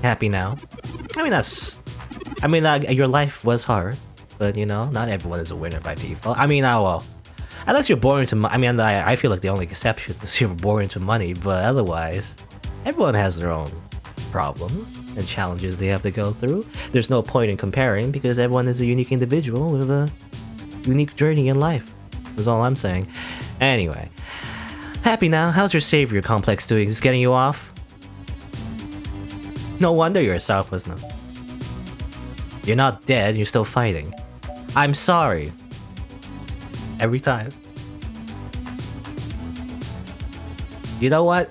Happy now? I mean, your life was hard, but you know, not everyone is a winner by default. I mean, well, unless you're born into I mean, I feel like the only exception is you're born into money, but otherwise, everyone has their own problems and challenges they have to go through. There's no point in comparing because everyone is a unique individual with a unique journey in life. That's all I'm saying. Anyway, happy now? How's your savior complex doing? Is it getting you off? No wonder you're a Southwest now. You're not dead, you're still fighting. I'm sorry. Every time. You know what?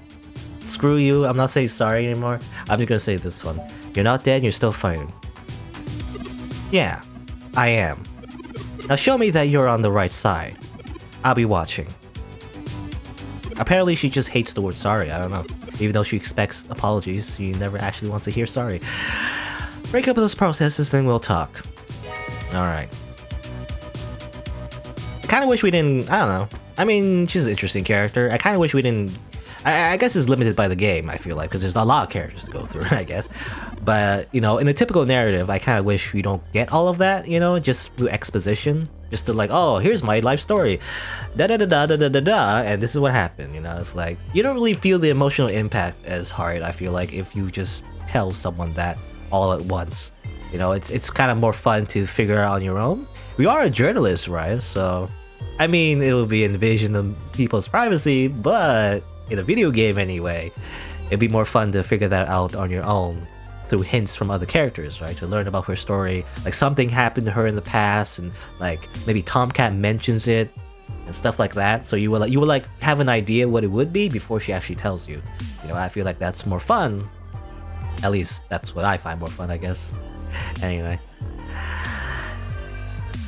Screw you, I'm not saying sorry anymore. I'm just gonna say this one. You're not dead, you're still fighting. Yeah, I am. Now show me that you're on the right side. I'll be watching. Apparently she just hates the word sorry, I don't know. Even though she expects apologies, she never actually wants to hear sorry. Break up those processes, then we'll talk. Alright. I kinda wish we didn't, I don't know. I mean, she's an interesting character. I kinda wish we didn't... I guess it's limited by the game, I feel like, because there's a lot of characters to go through, I guess. But, you know, in a typical narrative, I kind of wish we don't get all of that, you know, just through exposition. Just to like, oh, here's my life story. Da-da-da-da-da-da-da-da, and this is what happened, you know? It's like, you don't really feel the emotional impact as hard, I feel like, if you just tell someone that all at once. You know, it's kind of more fun to figure out on your own. We are a journalist, right? So, I mean, it will be invasion of people's privacy, but... in a video game anyway, it'd be more fun to figure that out on your own through hints from other characters, right? To learn about her story, like something happened to her in the past, and like maybe Tomcat mentions it and stuff like that. So you will like have an idea what it would be before she actually tells you. You know, I feel like that's more fun. At least that's what I find more fun, I guess. Anyway.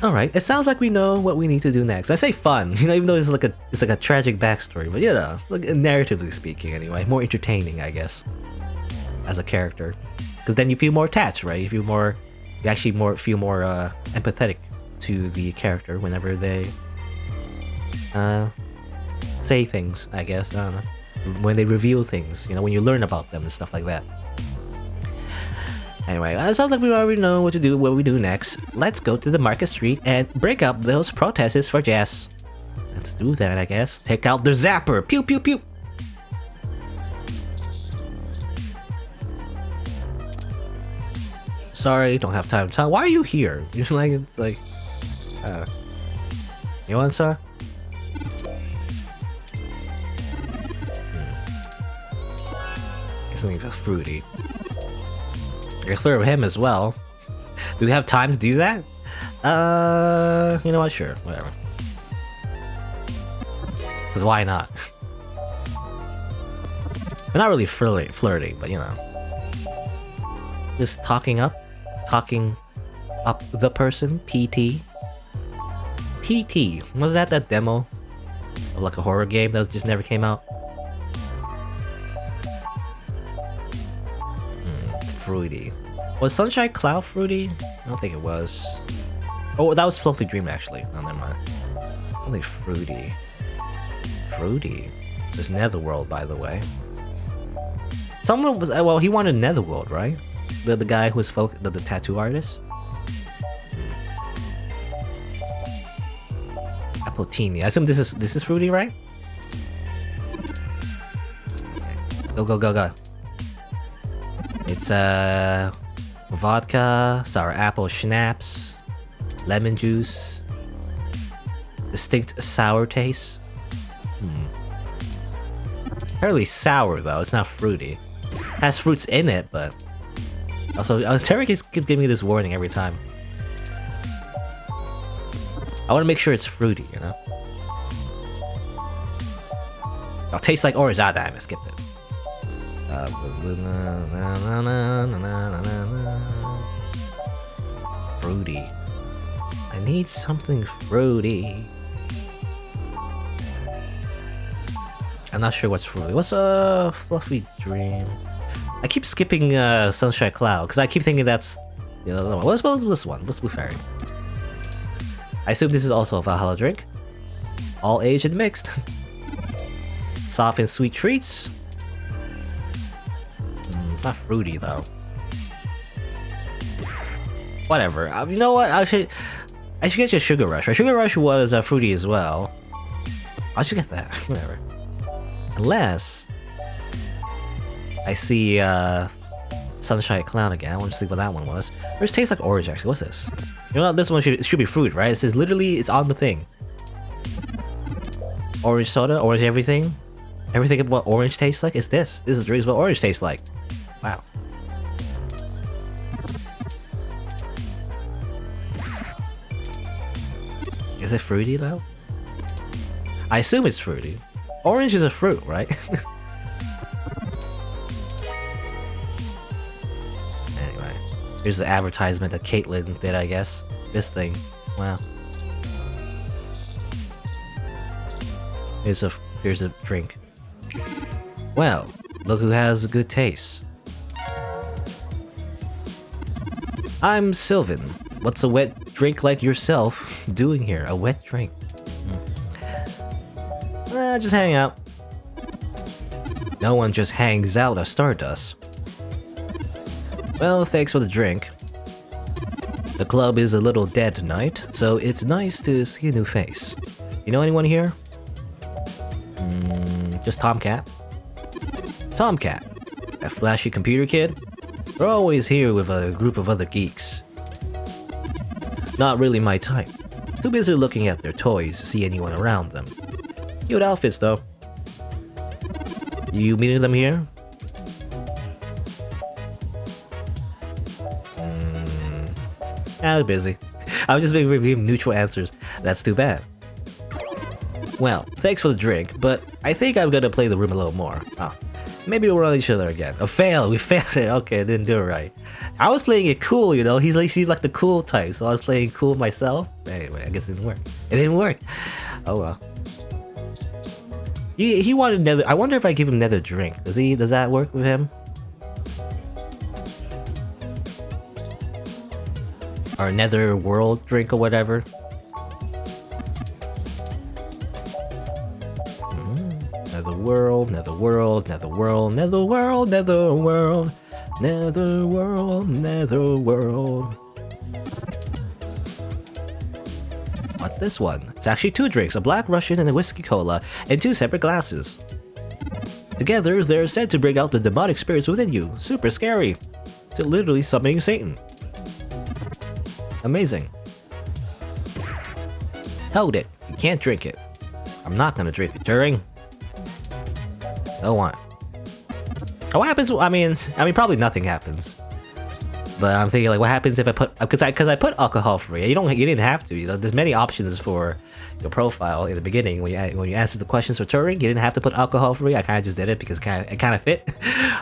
Alright, it sounds like we know what we need to do next. I say fun, you know, even though it's like a tragic backstory, but you know, like narratively speaking anyway, more entertaining, I guess, as a character. Because then you feel more attached, right? You actually feel more empathetic to the character whenever they say things, I guess, I don't know. When they reveal things, you know, when you learn about them and stuff like that. Anyway, it sounds like we already know what we do next. Let's go to the market street and break up those protests for Jess. Let's do that, I guess. Take out the zapper! Pew pew pew! Sorry, don't have time to talk. Why are you here? You're like, it's like... You want some? Get something fruity. I can throw him as well. Do we have time to do that? You know what? Sure, whatever. Because why not? We're not really flirting, but you know. Just talking up the person. PT. PT. Was that demo? Of like a horror game that just never came out? fruity. Was Sunshine Cloud fruity? I don't think it was. Oh, that was Fluffy Dream actually. Oh, never mind. I don't think fruity. Fruity? There's Netherworld, by the way. Someone was, well, he wanted Netherworld, right? The guy who was the tattoo artist? Appletini. I assume this is fruity, right? Go, go, go, go. It's vodka, sour apple schnapps, lemon juice, distinct sour taste. Fairly sour though, it's not fruity. Has fruits in it, but also Turing keeps giving me this warning every time. I want to make sure it's fruity, you know. Oh, tastes like orange. Ah, damn, I skipped it. Fruity. I need something fruity. I'm not sure what's fruity. What's a Fluffy Dream? I keep skipping Sunshine Cloud because I keep thinking that's the other one. What's this one? What's Blue Fairy? I assume this is also a Valhalla drink. All aged and mixed. Soft and sweet treats. It's not fruity though. Whatever. You know what? I should get you a Sugar Rush. A Sugar Rush was fruity as well. I should get that. Whatever. Unless I see Sunshine Cloud again. I want to see what that one was. This tastes like orange actually. What's this? You know, this one should be fruit, right? It says literally it's on the thing. Orange soda, orange everything. Everything of what orange tastes like is this. This is drinks what orange tastes like. Wow. Is it fruity though? I assume it's fruity. Orange is a fruit, right? Anyway, here's the advertisement that Caitlin did, I guess. This thing. Wow. Here's a drink. Well, look who has a good taste. I'm Sylvan. What's a wet drink like yourself doing here? A wet drink. Just hang out. No one just hangs out at Stardust. Well, thanks for the drink. The club is a little dead tonight, so it's nice to see a new face. You know anyone here? Just Tomcat. Tomcat, that flashy computer kid? They're always here with a group of other geeks. Not really my type. Too busy looking at their toys to see anyone around them. Cute outfits though. You meeting them here? They're busy. I was just giving neutral answers. That's too bad. Well, thanks for the drink, but I think I'm gonna play the room a little more. Oh, maybe we'll run each other again. Oh, fail! We failed it. Okay, I didn't do it right. I was playing it cool, you know. He seemed like the cool type, so I was playing cool myself. Anyway, I guess it didn't work. It didn't work. Oh well. He wanted nether. I wonder if I give him nether drink. Does that work with him? Or nether world drink or whatever. Nether world, nether world, nether world, nether world, nether world, nether world, nether world. What's this one? It's actually two drinks, a Black Russian and a whiskey cola, in two separate glasses. Together, they're said to bring out the demonic spirits within you. Super scary. To literally summoning Satan. Amazing. Hold it. You can't drink it. I'm not gonna drink it, Turing. Go on. Oh, what happens? I mean, probably nothing happens. But I'm thinking, like, what happens if I put, because I put alcohol free. You didn't have to. You know, there's many options for your profile in the beginning when you answer the questions for Turing. You didn't have to put alcohol free. I kind of just did it because it kind of fit.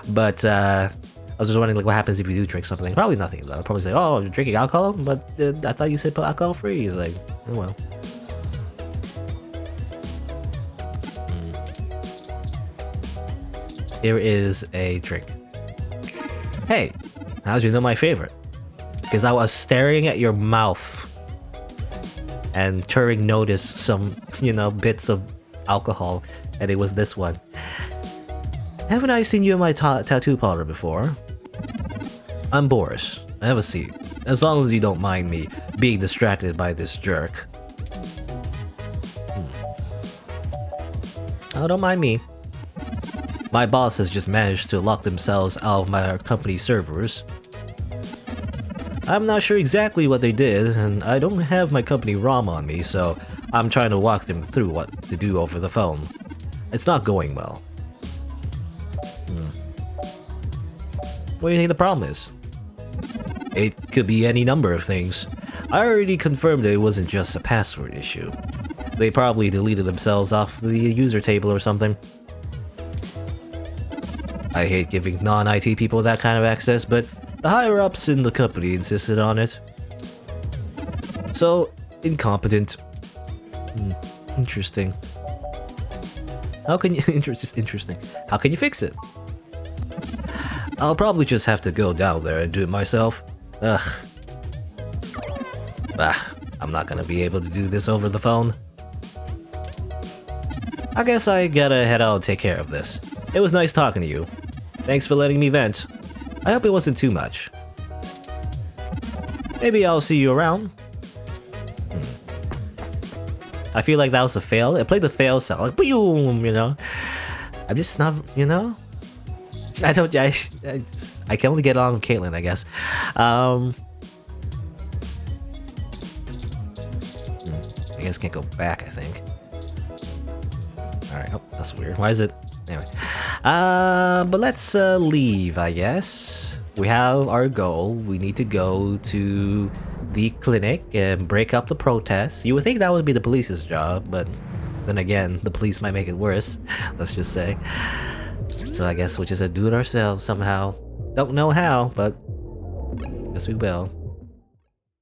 But I was just wondering, like, what happens if you do drink something? Probably nothing though. I'll probably say, oh, you're drinking alcohol, but I thought you said put alcohol free. He's like, oh well. Here is a drink. Hey, How'd you know my favorite? Because I was staring at your mouth. And Turing noticed some, bits of alcohol. And it was this one. Haven't I seen you in my tattoo parlor before? I'm Boris. Have a seat. As long as you don't mind me being distracted by this jerk. Oh, don't mind me. My boss has just managed to lock themselves out of my company servers. I'm not sure exactly what they did, and I don't have my company ROM on me, so I'm trying to walk them through what to do over the phone. It's not going well. What do you think the problem is? It could be any number of things. I already confirmed that it wasn't just a password issue. They probably deleted themselves off the user table or something. I hate giving non-IT people that kind of access, but the higher-ups in the company insisted on it. So, incompetent. Interesting. How can you... interesting. How can you fix it? I'll probably just have to go down there and do it myself. Ugh. I'm not gonna be able to do this over the phone. I guess I gotta head out and take care of this. It was nice talking to you. Thanks for letting me vent. I hope it wasn't too much. Maybe I'll see you around. I feel like that was a fail. It played the fail sound, like boom, I'm just not, I can only get on with Caitlin, I guess. I guess can't go back, I think. Alright, oh, that's weird. Why is it? Anyway. But let's leave, I guess. We have our goal. We need to go to the clinic and break up the protests. You would think that would be the police's job, but then again, the police might make it worse, let's just say. So I guess we'll just do it ourselves somehow. Don't know how, but guess we will.